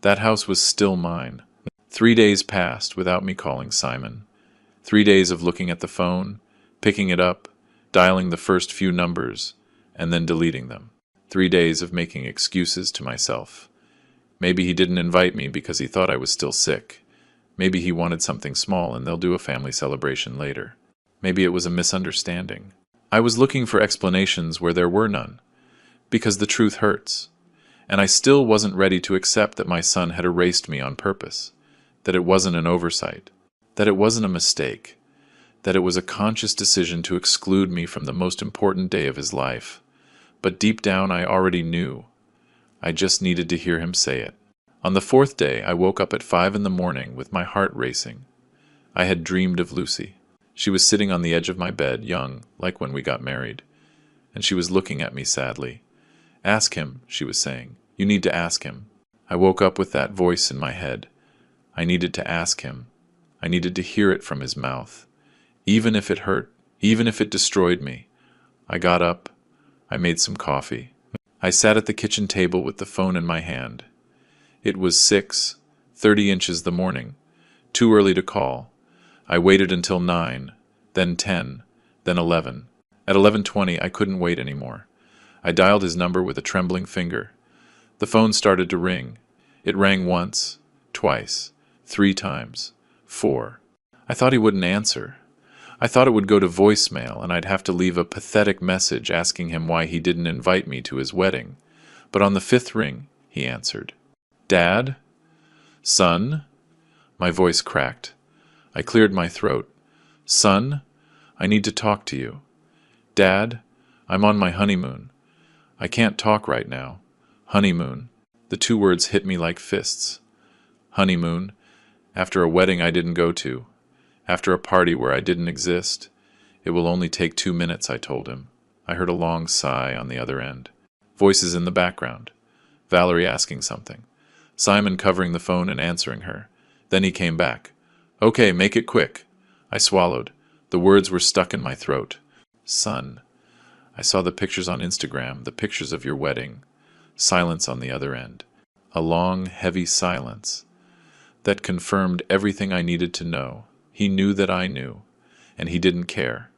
that house was still mine. 3 days passed without me calling Simon. 3 days of looking at the phone, picking it up, dialing the first few numbers, and then deleting them. 3 days of making excuses to myself. Maybe he didn't invite me because he thought I was still sick. Maybe he wanted something small and they'll do a family celebration later. Maybe it was a misunderstanding. I was looking for explanations where there were none. Because the truth hurts. And I still wasn't ready to accept that my son had erased me on purpose. That it wasn't an oversight. That it wasn't a mistake. That it was a conscious decision to exclude me from the most important day of his life. But deep down I already knew. I just needed to hear him say it. On the 4th day, I woke up at 5 in the morning with my heart racing. I had dreamed of Lucy. She was sitting on the edge of my bed, young, like when we got married. And she was looking at me sadly. "Ask him," she was saying. "You need to ask him." I woke up with that voice in my head. I needed to ask him. I needed to hear it from his mouth. Even if it hurt, even if it destroyed me. I got up. I made some coffee. I sat at the kitchen table with the phone in my hand. It was 6:30 the morning. Too early to call. I waited until 9, then 10, then 11. At 11:20, I couldn't wait anymore. I dialed his number with a trembling finger. The phone started to ring. It rang once, twice, 3 times, 4. I thought he wouldn't answer. I thought it would go to voicemail and I'd have to leave a pathetic message asking him why he didn't invite me to his wedding. But on the 5th ring, he answered. "Dad? Son?" My voice cracked. I cleared my throat. "Son, I need to talk to you." "Dad, I'm on my honeymoon. I can't talk right now." Honeymoon. The 2 words hit me like fists. Honeymoon. After a wedding I didn't go to. After a party where I didn't exist. "It will only take 2 minutes," I told him. I heard a long sigh on the other end. Voices in the background. Valerie asking something. Simon covering the phone and answering her. Then he came back. "Okay, make it quick." I swallowed. The words were stuck in my throat. "Son, I saw the pictures on Instagram, the pictures of your wedding." Silence on the other end. A long, heavy silence. That confirmed everything I needed to know. He knew that I knew. And he didn't care.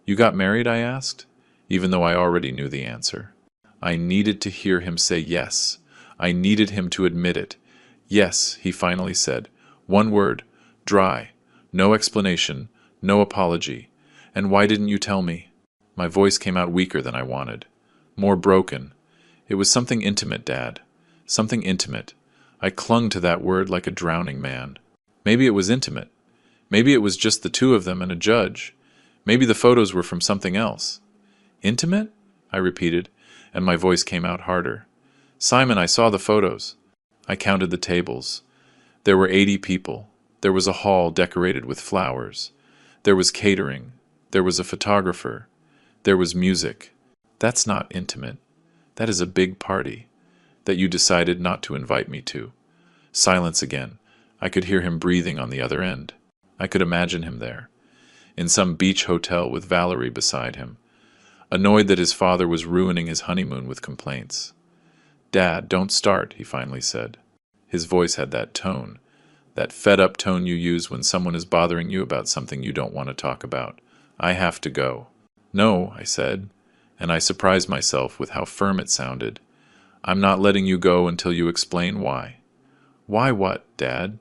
"You got married?" I asked, even though I already knew the answer. I needed to hear him say yes. I needed him to admit it. "Yes," he finally said. One word. Dry. No explanation. No apology. "And why didn't you tell me?" My voice came out weaker than I wanted. More broken. "It was something intimate, Dad. Something intimate." I clung to that word like a drowning man. Maybe it was intimate. Maybe it was just the 2 of them and a judge. Maybe the photos were from something else. "Intimate?" I repeated, and my voice came out harder. "Simon, I saw the photos." I counted the tables. There were 80 people. There was a hall decorated with flowers. There was catering. There was a photographer. There was music. That's not intimate. That is a big party that you decided not to invite me to. Silence again. I could hear him breathing on the other end. I could imagine him there, in some beach hotel with Valerie beside him. annoyed that his father was ruining his honeymoon with complaints. "Dad, don't start," he finally said. His voice had that tone, that fed-up tone you use when someone is bothering you about something you don't want to talk about. "I have to go." "No," I said, and I surprised myself with how firm it sounded. "I'm not letting you go until you explain why." "Why what, Dad?"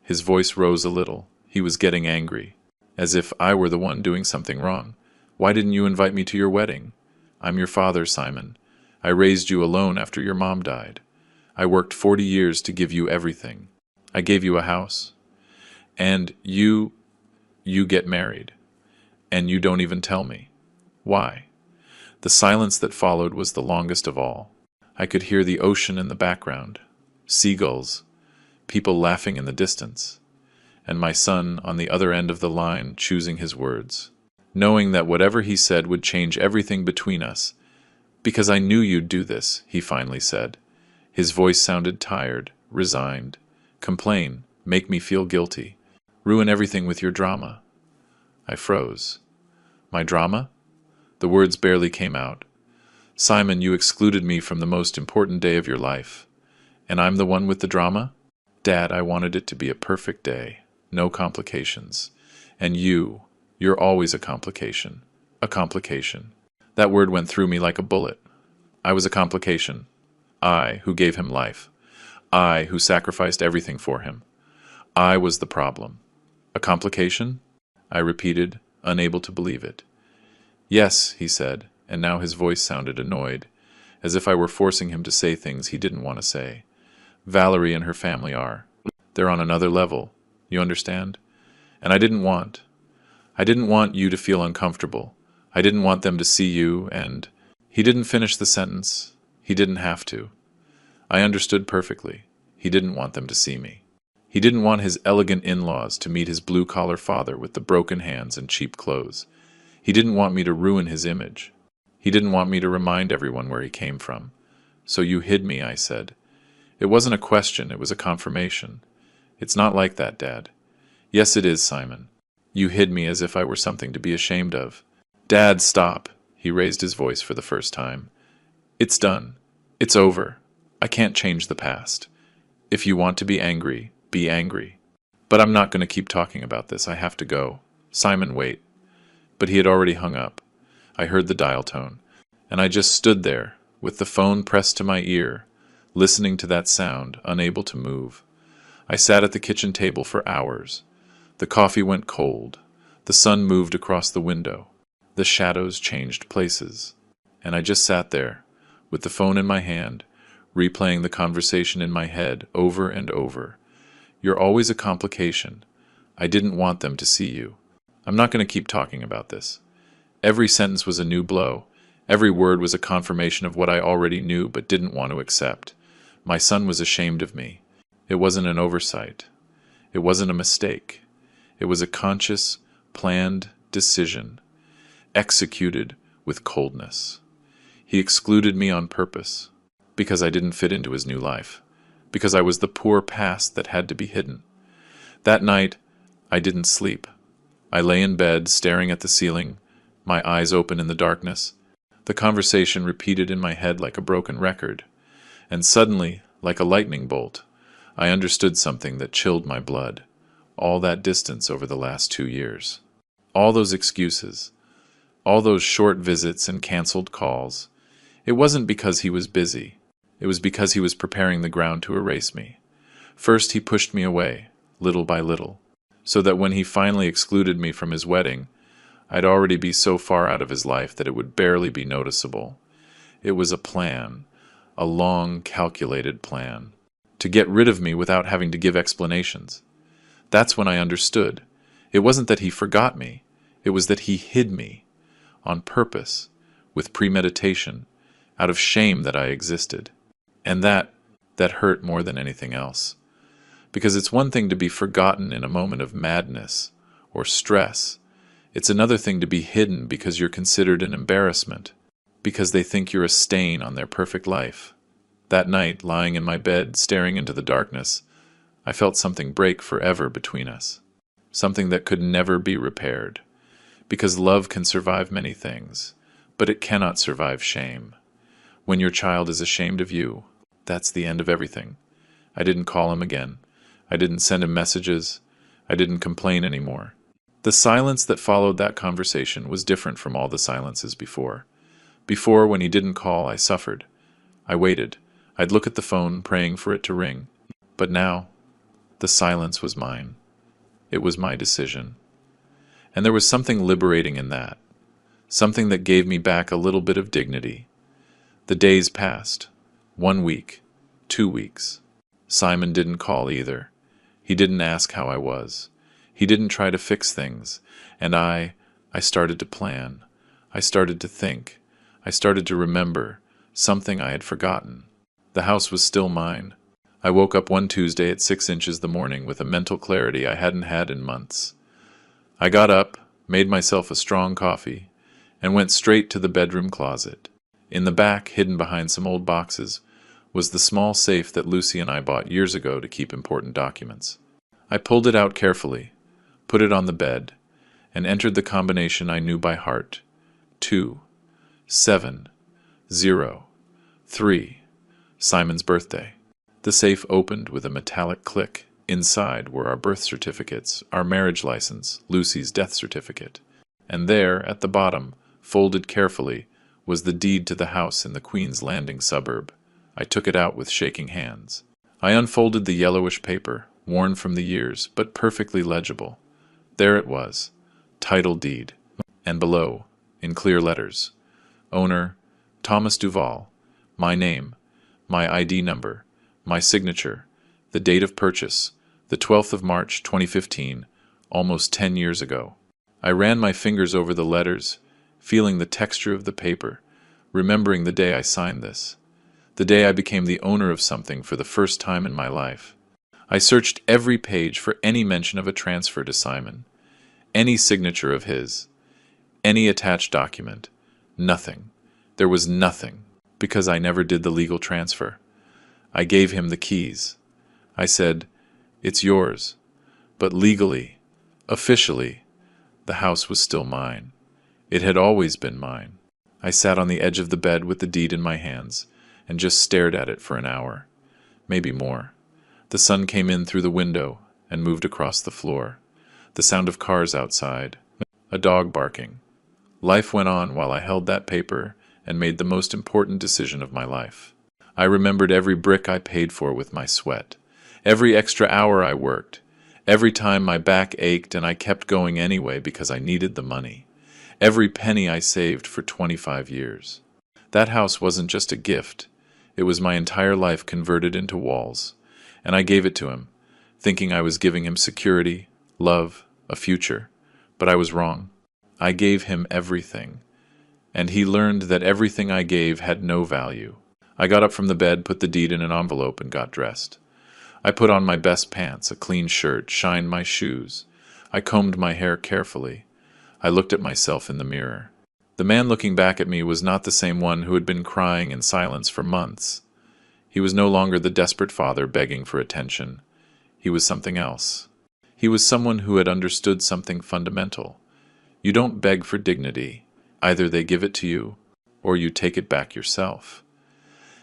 His voice rose a little. He was getting angry, as if I were the one doing something wrong. "Why didn't you invite me to your wedding? I'm your father, Simon. I raised you alone after your mom died. I worked 40 years to give you everything. I gave you a house. And you get married. And you don't even tell me. Why?" The silence that followed was the longest of all. I could hear the ocean in the background, seagulls, people laughing in the distance, and my son on the other end of the line choosing his words, knowing that whatever he said would change everything between us. "Because I knew you'd do this," he finally said. His voice sounded tired, resigned. "Complain, make me feel guilty, ruin everything with your drama." I froze. "My drama?" The words barely came out. "Simon, you excluded me from the most important day of your life. And I'm the one with the drama? Dad, I wanted it to be a perfect day. No complications. And you're always a complication. A complication." That word went through me like a bullet. I was a complication. I, who gave him life. I, who sacrificed everything for him. I was the problem. "A complication?" I repeated, unable to believe it. "Yes," he said, and now his voice sounded annoyed, as if I were forcing him to say things he didn't want to say. "Valerie and her family are. They're on another level. You understand? And I didn't want you to feel uncomfortable. I didn't want them to see you, and—" He didn't finish the sentence. He didn't have to. I understood perfectly. He didn't want them to see me. He didn't want his elegant in-laws to meet his blue-collar father with the broken hands and cheap clothes. He didn't want me to ruin his image. He didn't want me to remind everyone where he came from. "So you hid me," I said. It wasn't a question, it was a confirmation. "It's not like that, Dad." "Yes, it is, Simon. You hid me as if I were something to be ashamed of." "Dad, stop." He raised his voice for the first time. "It's done. It's over. I can't change the past. If you want to be angry, be angry. But I'm not going to keep talking about this. I have to go. Simon, wait." But he had already hung up. I heard the dial tone, and I just stood there, with the phone pressed to my ear, listening to that sound, unable to move. I sat at the kitchen table for hours. The coffee went cold. The sun moved across the window. The shadows changed places. And I just sat there, with the phone in my hand, replaying the conversation in my head over and over. "You're always a complication. I didn't want them to see you. I'm not going to keep talking about this." Every sentence was a new blow. Every word was a confirmation of what I already knew but didn't want to accept. My son was ashamed of me. It wasn't an oversight. It wasn't a mistake. It was a conscious, planned decision, executed with coldness. He excluded me on purpose, because I didn't fit into his new life, because I was the poor past that had to be hidden. That night, I didn't sleep. I lay in bed, staring at the ceiling, my eyes open in the darkness. The conversation repeated in my head like a broken record. And suddenly, like a lightning bolt, I understood something that chilled my blood. All that distance over the last 2 years. All those excuses. All those short visits and canceled calls. It wasn't because he was busy. It was because he was preparing the ground to erase me. First he pushed me away, little by little, so that when he finally excluded me from his wedding, I'd already be so far out of his life that it would barely be noticeable. It was a plan, a long, calculated plan, to get rid of me without having to give explanations. That's when I understood. It wasn't that he forgot me. It was that he hid me, on purpose, with premeditation, out of shame that I existed. And that hurt more than anything else. Because it's one thing to be forgotten in a moment of madness or stress. It's another thing to be hidden because you're considered an embarrassment, because they think you're a stain on their perfect life. That night, lying in my bed, staring into the darkness, I felt something break forever between us. Something that could never be repaired. Because love can survive many things, but it cannot survive shame. When your child is ashamed of you, that's the end of everything. I didn't call him again. I didn't send him messages. I didn't complain anymore. The silence that followed that conversation was different from all the silences before. Before, when he didn't call, I suffered. I waited. I'd look at the phone, praying for it to ring. But now, the silence was mine. It was my decision. And there was something liberating in that. Something that gave me back a little bit of dignity. The days passed. 1 week. 2 weeks. Simon didn't call either. He didn't ask how I was. He didn't try to fix things. And I started to plan. I started to think. I started to remember something I had forgotten. The house was still mine. I woke up one Tuesday at 6 inches the morning with a mental clarity I hadn't had in months. I got up, made myself a strong coffee, and went straight to the bedroom closet. In the back, hidden behind some old boxes, was the small safe that Lucy and I bought years ago to keep important documents. I pulled it out carefully, put it on the bed, and entered the combination I knew by heart. 2, 7, 0, 3. Simon's birthday. The safe opened with a metallic click. Inside were our birth certificates, our marriage license, Lucy's death certificate. And there, at the bottom, folded carefully, was the deed to the house in the Queen's Landing suburb. I took it out with shaking hands. I unfolded the yellowish paper, worn from the years, but perfectly legible. There it was, title deed, and below, in clear letters, owner, Thomas Duval, my name, my ID number, my signature, the date of purchase, the 12th of March 2015, almost 10 years ago. I ran my fingers over the letters, feeling the texture of the paper, remembering the day I signed this, the day I became the owner of something for the first time in my life. I searched every page for any mention of a transfer to Simon, any signature of his, any attached document. Nothing. There was nothing, because I never did the legal transfer. I gave him the keys. I said, "It's yours." But legally, officially, the house was still mine. It had always been mine. I sat on the edge of the bed with the deed in my hands and just stared at it for an hour, maybe more. The sun came in through the window and moved across the floor. The sound of cars outside, a dog barking. Life went on while I held that paper and made the most important decision of my life. I remembered every brick I paid for with my sweat, every extra hour I worked, every time my back ached and I kept going anyway because I needed the money, every penny I saved for 25 years. That house wasn't just a gift. It was my entire life converted into walls, and I gave it to him, thinking I was giving him security, love, a future. But I was wrong. I gave him everything, and he learned that everything I gave had no value. I got up from the bed, put the deed in an envelope, and got dressed. I put on my best pants, a clean shirt, shined my shoes. I combed my hair carefully. I looked at myself in the mirror. The man looking back at me was not the same one who had been crying in silence for months. He was no longer the desperate father begging for attention. He was something else. He was someone who had understood something fundamental. You don't beg for dignity. Either they give it to you, or you take it back yourself.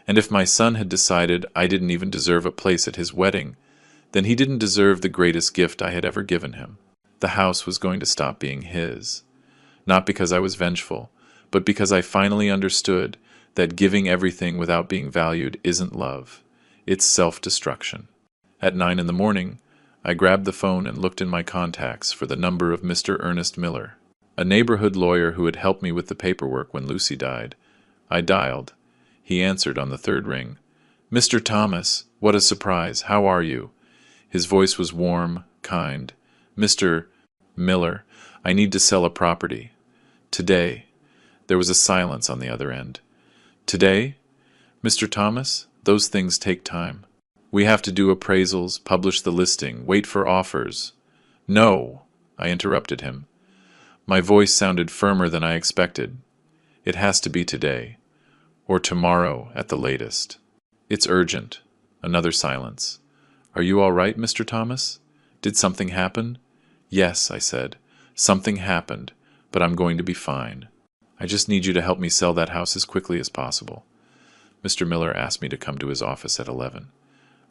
And if my son had decided I didn't even deserve a place at his wedding, then he didn't deserve the greatest gift I had ever given him. The house was going to stop being his. Not because I was vengeful, but because I finally understood that giving everything without being valued isn't love. It's self-destruction. At 9 in the morning, I grabbed the phone and looked in my contacts for the number of Mr. Ernest Miller, a neighborhood lawyer who had helped me with the paperwork when Lucy died. I dialed. He answered on the third ring. "Mr. Thomas, what a surprise. How are you?" His voice was warm, kind. "Mr. Miller, I need to sell a property. Today." There was a silence on the other end. "Today? Mr. Thomas, those things take time. We have to do appraisals, publish the listing, wait for offers." "No," I interrupted him. My voice sounded firmer than I expected. "It has to be today, or tomorrow at the latest. It's urgent." Another silence. "Are you all right, Mr. Thomas? Did something happen?" "Yes," I said. "Something happened, but I'm going to be fine." I just need you to help me sell that house as quickly as possible." Mr. Miller asked me to come to his office at 11.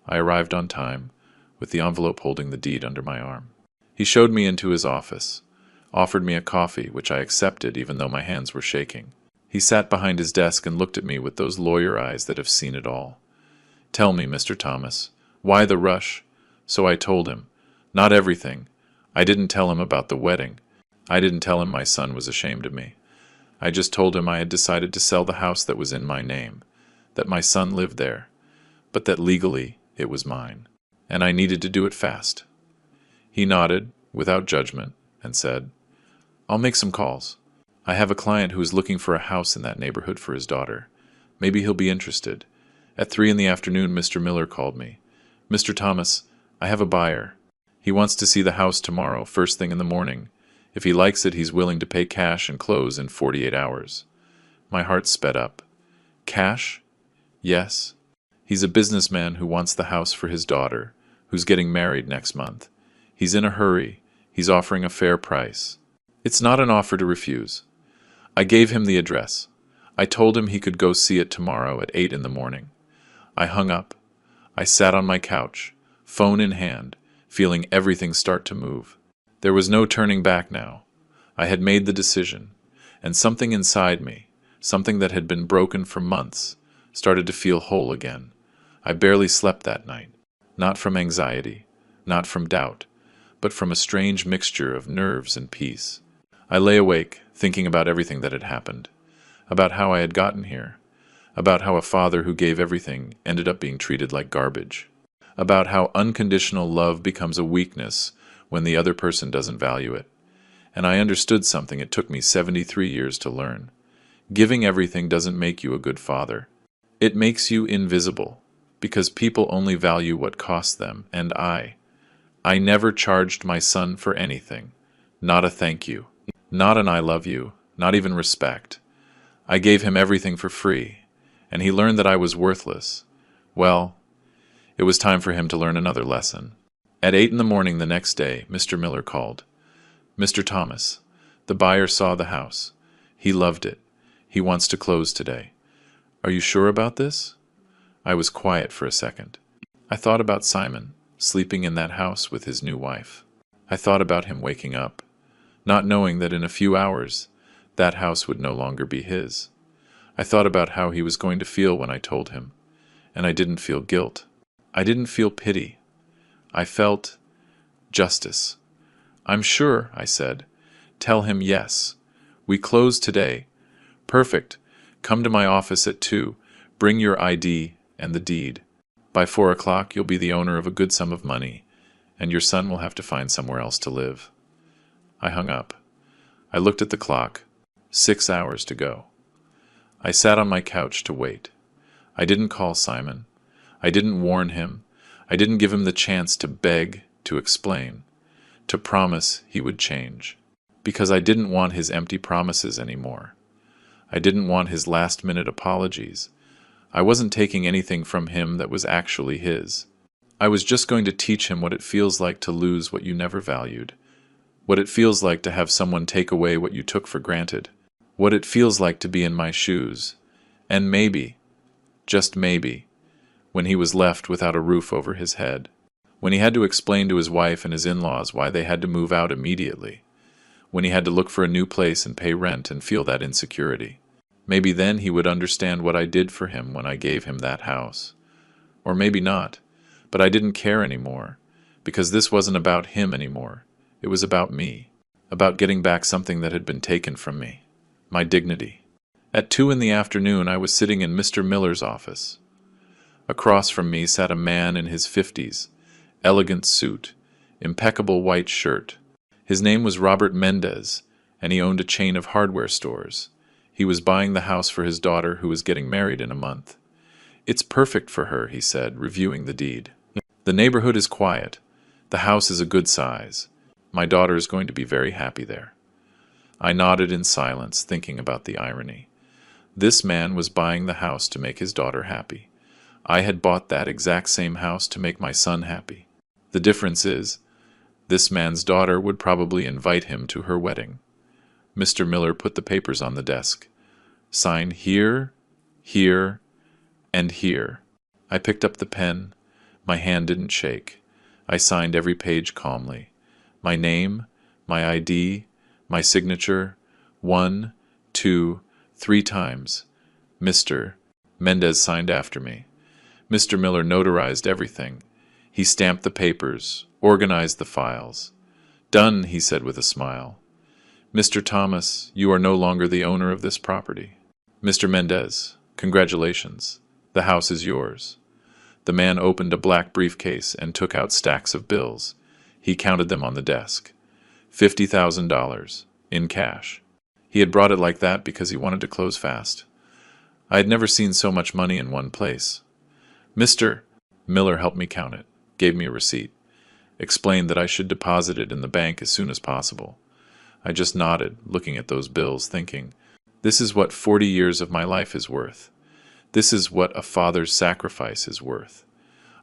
I arrived on time, with the envelope holding the deed under my arm. He showed me into his office, offered me a coffee, which I accepted even though my hands were shaking. He sat behind his desk and looked at me with those lawyer eyes that have seen it all. "Tell me, Mr. Thomas, why the rush?" So I told him. Not everything. I didn't tell him about the wedding. I didn't tell him my son was ashamed of me. I just told him I had decided to sell the house that was in my name, that my son lived there, but that legally it was mine, and I needed to do it fast. He nodded, without judgment, and said, "I'll make some calls. I have a client who is looking for a house in that neighborhood for his daughter. Maybe he'll be interested." At 3 in the afternoon, Mr. Miller called me. "Mr. Thomas, I have a buyer. He wants to see the house tomorrow, first thing in the morning. If he likes it, he's willing to pay cash and close in 48 hours. My heart sped up. Cash? Yes. He's a businessman who wants the house for his daughter, who's getting married next month. He's in a hurry. He's offering a fair price. It's not an offer to refuse. I gave him the address. I told him he could go see it tomorrow at 8 in the morning. I hung up. I sat on my couch, phone in hand, feeling everything start to move. There was no turning back now. I had made the decision, and something inside me, something that had been broken for months, started to feel whole again. I barely slept that night, not from anxiety, not from doubt, but from a strange mixture of nerves and peace. I lay awake, thinking about everything that had happened, about how I had gotten here, about how a father who gave everything ended up being treated like garbage, about how unconditional love becomes a weakness when the other person doesn't value it. And I understood something it took me 73 years to learn. Giving everything doesn't make you a good father. It makes you invisible, because people only value what costs them, and I never charged my son for anything. Not a thank you. Not an I love you. Not even respect. I gave him everything for free, and he learned that I was worthless. Well, it was time for him to learn another lesson. At 8 in the morning the next day, Mr. Miller called. "Mr. Thomas, the buyer saw the house. He loved it. He wants to close today. Are you sure about this?" I was quiet for a second. I thought about Simon, sleeping in that house with his new wife. I thought about him waking up, not knowing that in a few hours that house would no longer be his. I thought about how he was going to feel when I told him, and I didn't feel guilt. I didn't feel pity. I felt justice. "I'm sure," I said. "Tell him yes. We close today. Perfect. Come to my office at 2. Bring your ID and the deed. By 4 o'clock you'll be the owner of a good sum of money, and your son will have to find somewhere else to live." I hung up. I looked at the clock. 6 hours to go. I sat on my couch to wait. I didn't call Simon. I didn't warn him. I didn't give him the chance to beg, to explain, to promise he would change. Because I didn't want his empty promises anymore. I didn't want his last-minute apologies. I wasn't taking anything from him that was actually his. I was just going to teach him what it feels like to lose what you never valued, what it feels like to have someone take away what you took for granted, what it feels like to be in my shoes, and maybe, just maybe, when he was left without a roof over his head, when he had to explain to his wife and his in-laws why they had to move out immediately, when he had to look for a new place and pay rent and feel that insecurity. Maybe then he would understand what I did for him when I gave him that house. Or maybe not, but I didn't care anymore, because this wasn't about him anymore. It was about me, about getting back something that had been taken from me, my dignity. At 2 in the afternoon I was sitting in Mr. Miller's office. Across from me sat a man in his 50s, elegant suit, impeccable white shirt. His name was Robert Mendez, and he owned a chain of hardware stores. He was buying the house for his daughter who was getting married in a month. "It's perfect for her," he said, reviewing the deed. "The neighborhood is quiet. The house is a good size. My daughter is going to be very happy there." I nodded in silence, thinking about the irony. This man was buying the house to make his daughter happy. I had bought that exact same house to make my son happy. The difference is, this man's daughter would probably invite him to her wedding. Mr. Miller put the papers on the desk. Sign here, here, and here. I picked up the pen. My hand didn't shake. I signed every page calmly. My name, my ID, my signature, 1, 2, 3 times. Mr. Mendez signed after me. Mr. Miller notarized everything. He stamped the papers, organized the files. Done, he said with a smile. Mr. Thomas, you are no longer the owner of this property. Mr. Mendez, congratulations. The house is yours. The man opened a black briefcase and took out stacks of bills. He counted them on the desk. $50,000, in cash. He had brought it like that because he wanted to close fast. I had never seen so much money in one place. Mr. Miller helped me count it, gave me a receipt, explained that I should deposit it in the bank as soon as possible. I just nodded, looking at those bills, thinking, this is what 40 years of my life is worth. This is what a father's sacrifice is worth.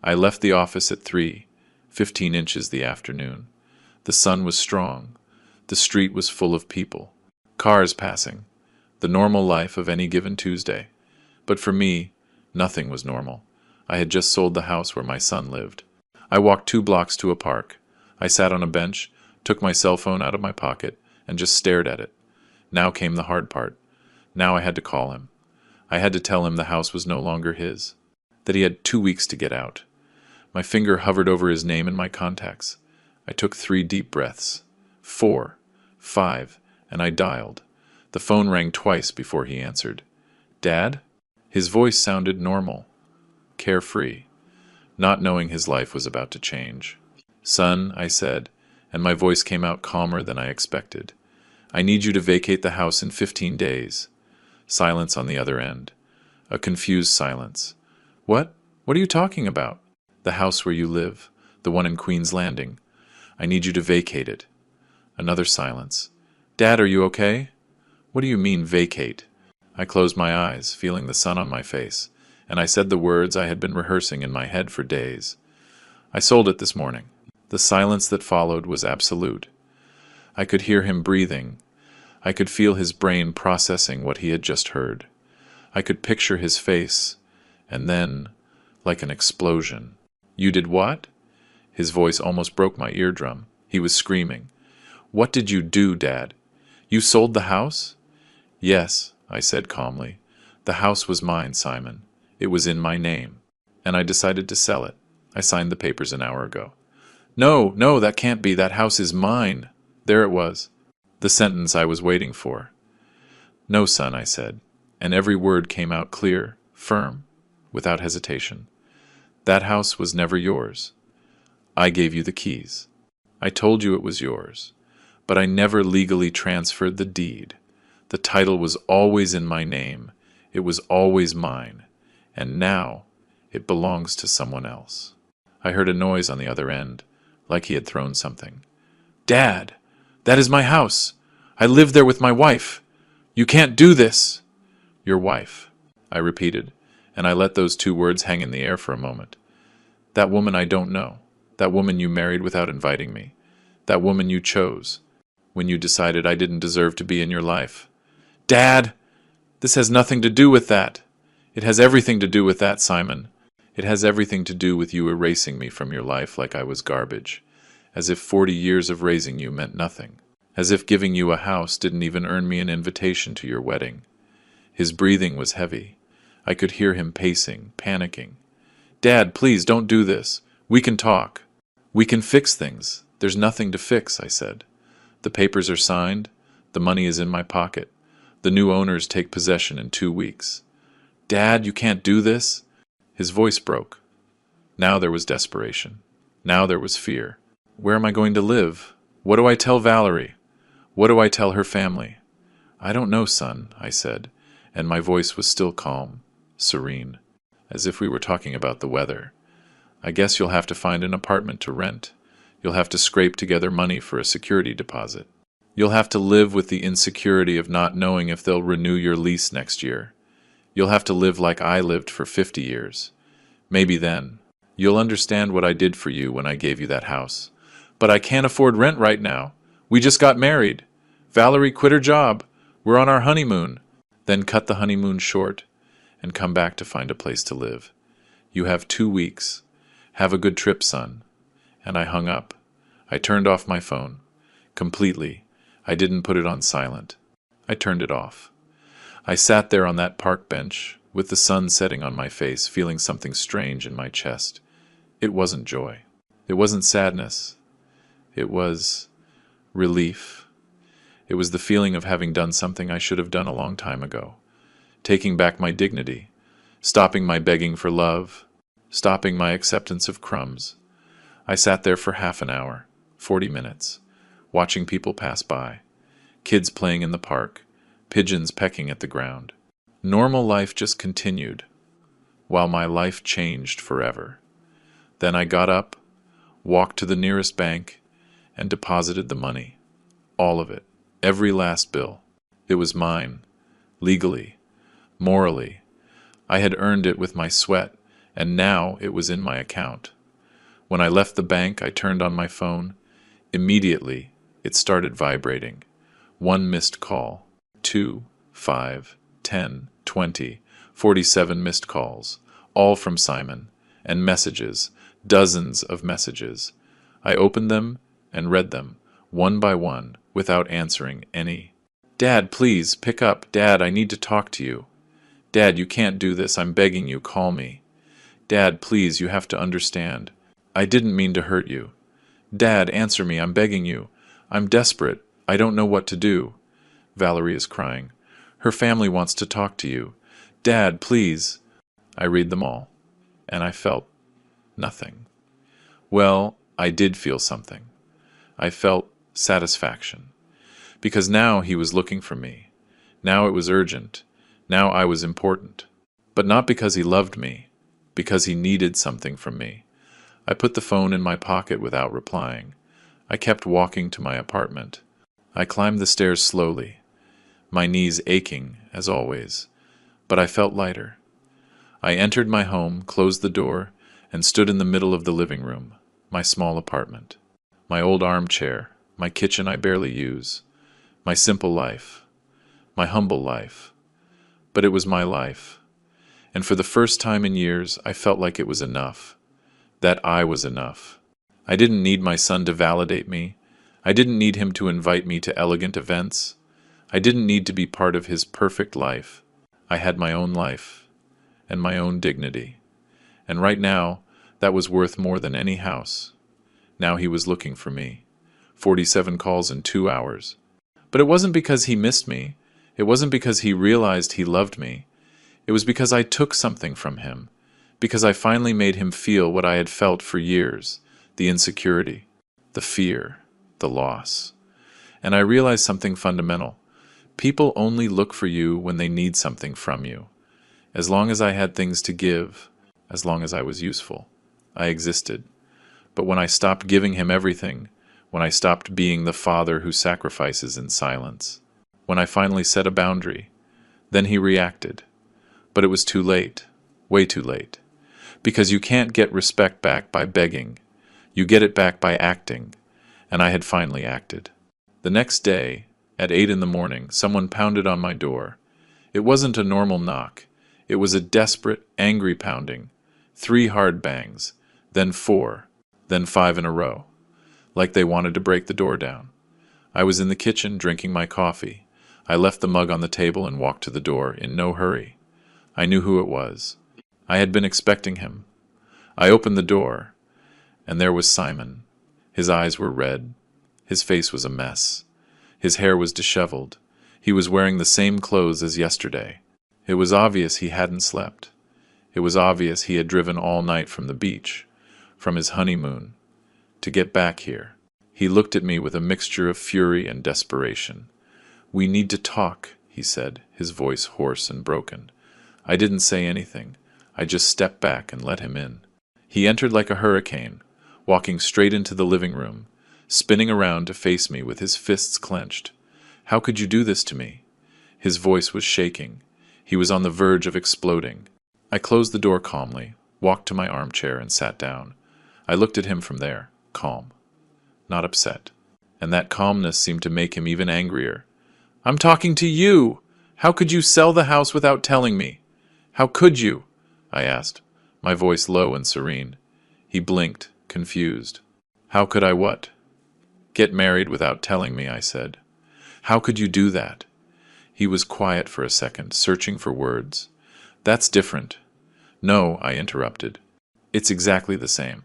I left the office at 3:15 inches the afternoon. The sun was strong. The street was full of people. Cars passing. The normal life of any given Tuesday. But for me, nothing was normal. I had just sold the house where my son lived. I walked 2 blocks to a park. I sat on a bench, took my cell phone out of my pocket, and just stared at it. Now came the hard part. Now I had to call him. I had to tell him the house was no longer his, that he had 2 weeks to get out. My finger hovered over his name and my contacts. I took 3 deep breaths. 4, 5, and I dialed. The phone rang twice before he answered. Dad? His voice sounded normal, carefree, not knowing his life was about to change. Son, I said, and my voice came out calmer than I expected. I need you to vacate the house in 15 days. Silence on the other end. A confused silence. What? What are you talking about? The house where you live, the one in Queen's Landing. I need you to vacate it. Another silence. Dad, are you okay? What do you mean, vacate? I closed my eyes, feeling the sun on my face, and I said the words I had been rehearsing in my head for days. I sold it this morning. The silence that followed was absolute. I could hear him breathing. I could feel his brain processing what he had just heard. I could picture his face, and then, like an explosion. You did what? His voice almost broke my eardrum. He was screaming. What did you do, Dad? You sold the house? Yes, I said calmly. The house was mine, Simon. It was in my name. And I decided to sell it. I signed the papers an hour ago. No, no, that can't be. That house is mine. There it was. The sentence I was waiting for. No, son, I said, and every word came out clear, firm, without hesitation. That house was never yours. I gave you the keys. I told you it was yours, but I never legally transferred the deed. The title was always in my name. It was always mine, and now it belongs to someone else. I heard a noise on the other end, like he had thrown something. Dad! That is my house. I live there with my wife. You can't do this. Your wife, I repeated, and I let those 2 words hang in the air for a moment. That woman I don't know. That woman you married without inviting me. That woman you chose when you decided I didn't deserve to be in your life. Dad! This has nothing to do with that. It has everything to do with that, Simon. It has everything to do with you erasing me from your life like I was garbage. As if 40 years of raising you meant nothing. As if giving you a house didn't even earn me an invitation to your wedding. His breathing was heavy. I could hear him pacing, panicking. Dad, please don't do this. We can talk. We can fix things. There's nothing to fix, I said. The papers are signed. The money is in my pocket. The new owners take possession in 2 weeks. Dad, you can't do this. His voice broke. Now there was desperation. Now there was fear. Where am I going to live? What do I tell Valerie? What do I tell her family? I don't know, son, I said, and my voice was still calm, serene, as if we were talking about the weather. I guess you'll have to find an apartment to rent. You'll have to scrape together money for a security deposit. You'll have to live with the insecurity of not knowing if they'll renew your lease next year. You'll have to live like I lived for 50 years. Maybe then, you'll understand what I did for you when I gave you that house. But I can't afford rent right now. We just got married. Valerie, quit her job. We're on our honeymoon. Then cut the honeymoon short and come back to find a place to live. You have 2 weeks. Have a good trip, son. And I hung up. I turned off my phone. Completely. I didn't put it on silent. I turned it off. I sat there on that park bench, with the sun setting on my face, feeling something strange in my chest. It wasn't joy. It wasn't sadness. It was relief. It was the feeling of having done something I should have done a long time ago. Taking back my dignity. Stopping my begging for love. Stopping my acceptance of crumbs. I sat there for half an hour, 40 minutes, watching people pass by. Kids playing in the park. Pigeons pecking at the ground. Normal life just continued, while my life changed forever. Then I got up, walked to the nearest bank, and deposited the money. All of it. Every last bill. It was mine. Legally. Morally. I had earned it with my sweat, and now it was in my account. When I left the bank, I turned on my phone. Immediately, it started vibrating. 1 missed call. 2, 5, 10, 20, 47 missed calls. All from Simon. And messages. Dozens of messages. I opened them and read them, one by one, without answering any. Dad, please, pick up. Dad, I need to talk to you. Dad, you can't do this. I'm begging you. Call me. Dad, please, you have to understand. I didn't mean to hurt you. Dad, answer me. I'm begging you. I'm desperate. I don't know what to do. Valerie is crying. Her family wants to talk to you. Dad, please. I read them all, and I felt nothing. Well, I did feel something. I felt satisfaction. Because now he was looking for me. Now it was urgent. Now I was important. But not because he loved me, because he needed something from me. I put the phone in my pocket without replying. I kept walking to my apartment. I climbed the stairs slowly, my knees aching, as always, but I felt lighter. I entered my home, closed the door, and stood in the middle of the living room, my small apartment, my old armchair, my kitchen I barely use, my simple life, my humble life. But it was my life, and for the first time in years, I felt like it was enough, that I was enough. I didn't need my son to validate me. I didn't need him to invite me to elegant events. I didn't need to be part of his perfect life. I had my own life, and my own dignity. And right now, that was worth more than any house. Now he was looking for me. 47 calls in 2 hours. But it wasn't because he missed me. It wasn't because he realized he loved me. It was because I took something from him. Because I finally made him feel what I had felt for years. The insecurity, the fear, the loss. And I realized something fundamental. People only look for you when they need something from you. As long as I had things to give, as long as I was useful, I existed. But when I stopped giving him everything, when I stopped being the father who sacrifices in silence, when I finally set a boundary, then he reacted. But it was too late, way too late. Because you can't get respect back by begging. You get it back by acting. And I had finally acted. The next day, at 8 in the morning, someone pounded on my door. It wasn't a normal knock. It was a desperate, angry pounding. 3 hard bangs, then 4, then 5 in a row, like they wanted to break the door down. I was in the kitchen drinking my coffee. I left the mug on the table and walked to the door in no hurry. I knew who it was. I had been expecting him. I opened the door, and there was Simon. His eyes were red. His face was a mess. His hair was disheveled. He was wearing the same clothes as yesterday. It was obvious he hadn't slept. It was obvious he had driven all night from the beach, from his honeymoon, to get back here. He looked at me with a mixture of fury and desperation. "We need to talk," he said, his voice hoarse and broken. I didn't say anything. I just stepped back and let him in. He entered like a hurricane, walking straight into the living room, spinning around to face me with his fists clenched. "How could you do this to me?" His voice was shaking. He was on the verge of exploding. I closed the door calmly, walked to my armchair, and sat down. I looked at him from there, calm, not upset, and that calmness seemed to make him even angrier. "I'm talking to you! How could you sell the house without telling me? How could you?" I asked, my voice low and serene. He blinked, confused. "How could I what?" "Get married without telling me," I said. "How could you do that?" He was quiet for a second, searching for words. "That's different." "No," I interrupted. "It's exactly the same."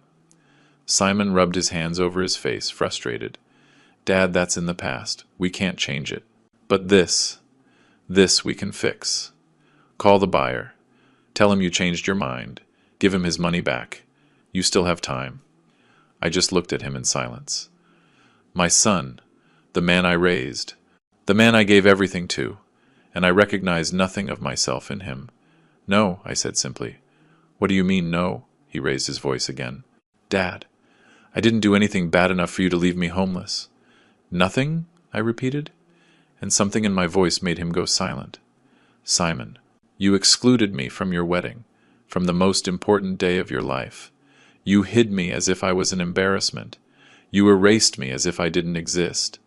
Simon rubbed his hands over his face, frustrated. "Dad, that's in the past. We can't change it. But this we can fix. Call the buyer. Tell him you changed your mind. Give him his money back. You still have time." I just looked at him in silence. My son, the man I raised, the man I gave everything to, and I recognized nothing of myself in him. "No," I said simply. "What do you mean, no?" He raised his voice again. "Dad, I didn't do anything bad enough for you to leave me homeless." "Nothing?" I repeated, and something in my voice made him go silent. "Simon, you excluded me from your wedding, from the most important day of your life. You hid me as if I was an embarrassment. You erased me as if I didn't exist.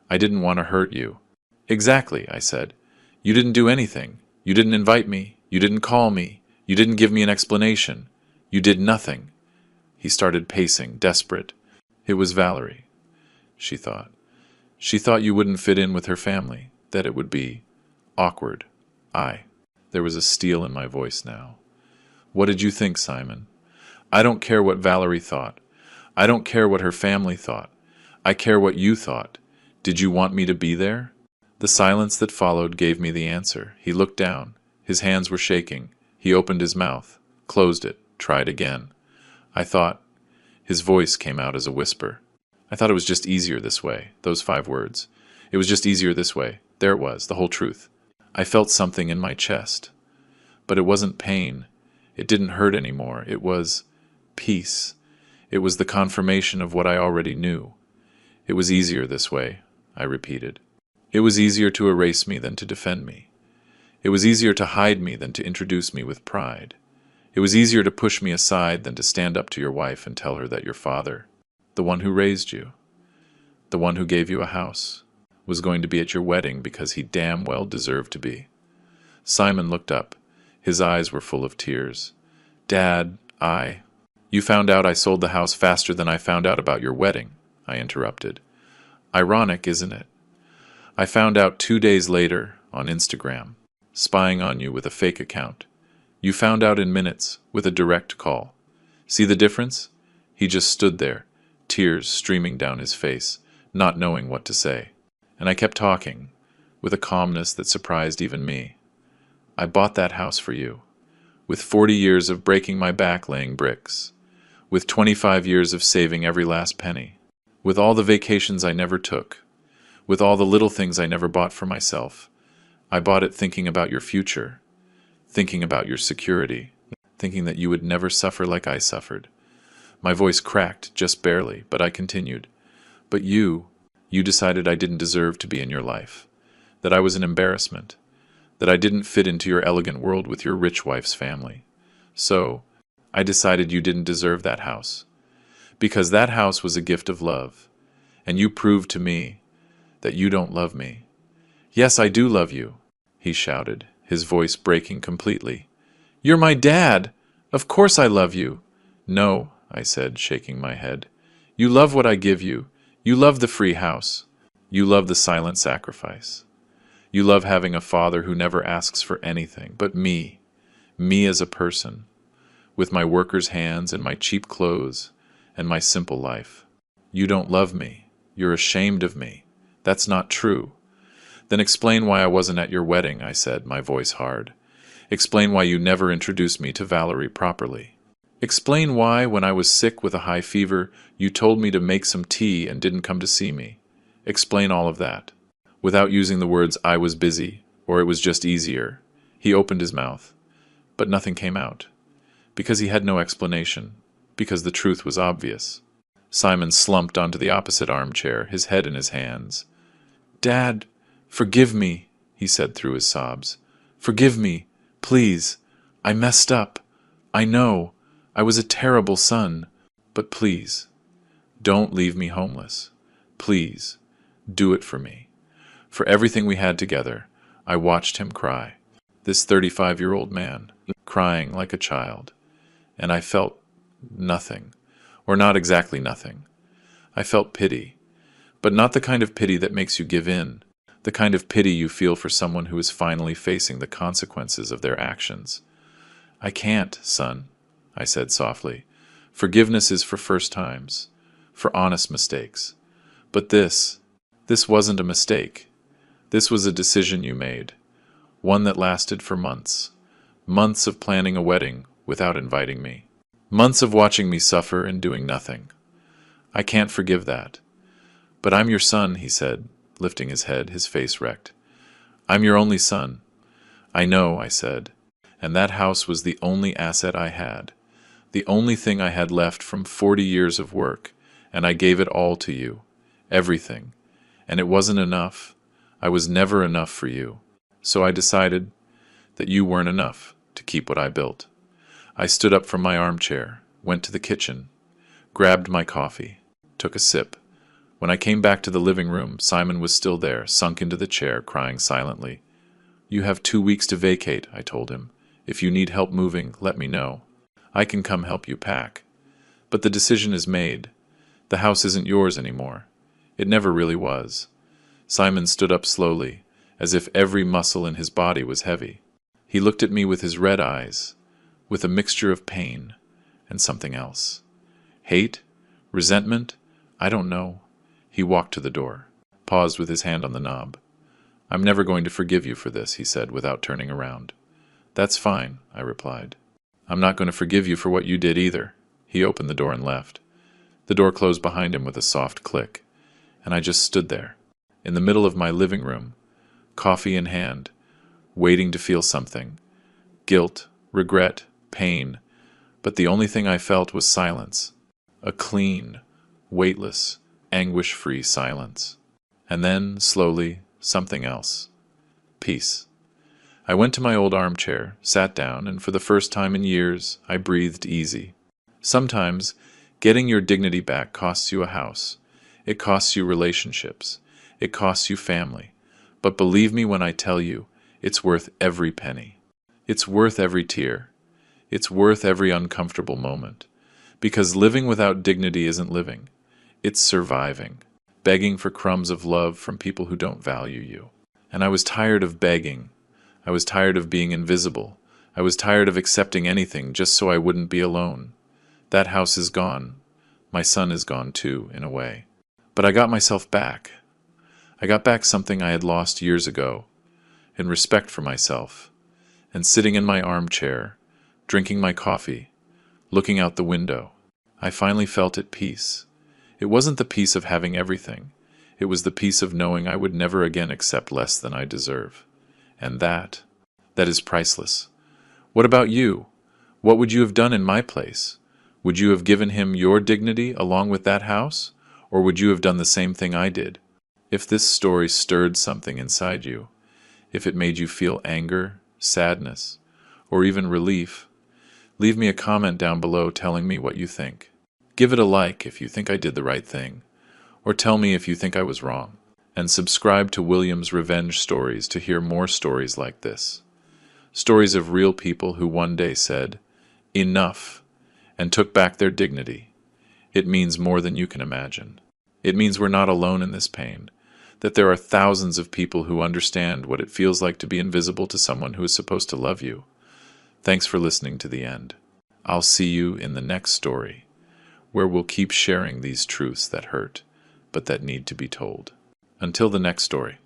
I didn't want to hurt you." "Exactly," I said. "You didn't do anything. You didn't invite me. You didn't call me. You didn't give me an explanation. You did nothing." He started pacing, desperate. "It was Valerie," she thought. "She thought you wouldn't fit in with her family, that it would be awkward." There was a steel in my voice now. "What did you think, Simon? I don't care what Valerie thought. I don't care what her family thought. I care what you thought. Did you want me to be there?" The silence that followed gave me the answer. He looked down. His hands were shaking. He opened his mouth, closed it, tried again. I thought. His voice came out as a whisper. I thought it was just easier this way, those 5 words. It was just easier this way. There it was, the whole truth. I felt something in my chest. But it wasn't pain. It didn't hurt anymore. It was peace. It was the confirmation of what I already knew. "It was easier this way," I repeated. "It was easier to erase me than to defend me. It was easier to hide me than to introduce me with pride. It was easier to push me aside than to stand up to your wife and tell her that your father, the one who raised you, the one who gave you a house, was going to be at your wedding because he damn well deserved to be." Simon looked up. His eyes were full of tears. "Dad, You found out I sold the house faster than I found out about your wedding," I interrupted. "Ironic, isn't it? I found out 2 days later on Instagram, spying on you with a fake account. You found out in minutes with a direct call. See the difference?" He just stood there, tears streaming down his face, not knowing what to say. And I kept talking, with a calmness that surprised even me. "I bought that house for you, with 40 years of breaking my back laying bricks, with 25 years of saving every last penny, with all the vacations I never took, with all the little things I never bought for myself. I bought it thinking about your future, thinking about your security, thinking that you would never suffer like I suffered." My voice cracked, just barely, but I continued. "But you decided I didn't deserve to be in your life, that I was an embarrassment, that I didn't fit into your elegant world with your rich wife's family. So, I decided you didn't deserve that house, because that house was a gift of love, and you proved to me that you don't love me." "Yes, I do love you," he shouted, his voice breaking completely. "You're my dad! Of course I love you!" "No," I said, shaking my head. "You love what I give you. You love the free house. You love the silent sacrifice. You love having a father who never asks for anything but me as a person, with my worker's hands and my cheap clothes and my simple life. You don't love me. You're ashamed of me. That's not true." "Then explain why I wasn't at your wedding," I said, my voice hard. "Explain why you never introduced me to Valerie properly. Explain why, when I was sick with a high fever, you told me to make some tea and didn't come to see me. Explain all of that." Without using the words "I was busy," or "it was just easier," he opened his mouth. But nothing came out. Because he had no explanation. Because the truth was obvious. Simon slumped onto the opposite armchair, his head in his hands. "Dad, forgive me," he said through his sobs. "Forgive me, please. I messed up. I know. I was a terrible son. But please, don't leave me homeless. Please, Do it for me. For everything we had together, I watched him cry. This 35-year-old man, crying like a child. And I felt nothing. Or not exactly nothing. I felt pity. But not the kind of pity that makes you give in. The kind of pity you feel for someone who is finally facing the consequences of their actions. I can't, son, I said softly. Forgiveness is for first times, for honest mistakes. But this wasn't a mistake. This was a decision you made, one that lasted for months. Months of planning a wedding without inviting me. Months of watching me suffer and doing nothing. I can't forgive that. But I'm your son, he said, lifting his head, his face wrecked. I'm your only son. I know, I said. And that house was the only asset I had. The only thing I had left from 40 years of work, and I gave it all to you. Everything. And it wasn't enough. I was never enough for you. So I decided that you weren't enough to keep what I built. I stood up from my armchair, went to the kitchen, grabbed my coffee, took a sip. When I came back to the living room, Simon was still there, sunk into the chair, crying silently. You have 2 weeks to vacate, I told him. If you need help moving, let me know. I can come help you pack. But the decision is made. The house isn't yours anymore. It never really was. Simon stood up slowly, as if every muscle in his body was heavy. He looked at me with his red eyes, with a mixture of pain and something else. Hate? Resentment? I don't know. He walked to the door, paused with his hand on the knob. I'm never going to forgive you for this, he said without turning around. That's fine, I replied. I'm not going to forgive you for what you did either. He opened the door and left. The door closed behind him with a soft click, and I just stood there, in the middle of my living room, coffee in hand, waiting to feel something. Guilt, regret, pain, but the only thing I felt was silence. A clean, weightless, anguish-free silence. And then, slowly, something else. Peace. I went to my old armchair, sat down, and for the first time in years, I breathed easy. Sometimes, getting your dignity back costs you a house. It costs you relationships. It costs you family. But believe me when I tell you, it's worth every penny. It's worth every tear. It's worth every uncomfortable moment. Because living without dignity isn't living. It's surviving, begging for crumbs of love from people who don't value you. And I was tired of begging. I was tired of being invisible. I was tired of accepting anything just so I wouldn't be alone. That house is gone. My son is gone too, in a way. But I got myself back. I got back something I had lost years ago, in respect for myself. And sitting in my armchair, drinking my coffee, looking out the window, I finally felt at peace. It wasn't the peace of having everything. It was the peace of knowing I would never again accept less than I deserve. And that is priceless. What about you? What would you have done in my place? Would you have given him your dignity along with that house? Or would you have done the same thing I did? If this story stirred something inside you, if it made you feel anger, sadness, or even relief, leave me a comment down below telling me what you think. Give it a like if you think I did the right thing, or tell me if you think I was wrong. And subscribe to William's Revenge Stories to hear more stories like this. Stories of real people who one day said, "Enough," and took back their dignity. It means more than you can imagine. It means we're not alone in this pain, that there are thousands of people who understand what it feels like to be invisible to someone who is supposed to love you. Thanks for listening to the end. I'll see you in the next story, where we'll keep sharing these truths that hurt, but that need to be told. Until the next story.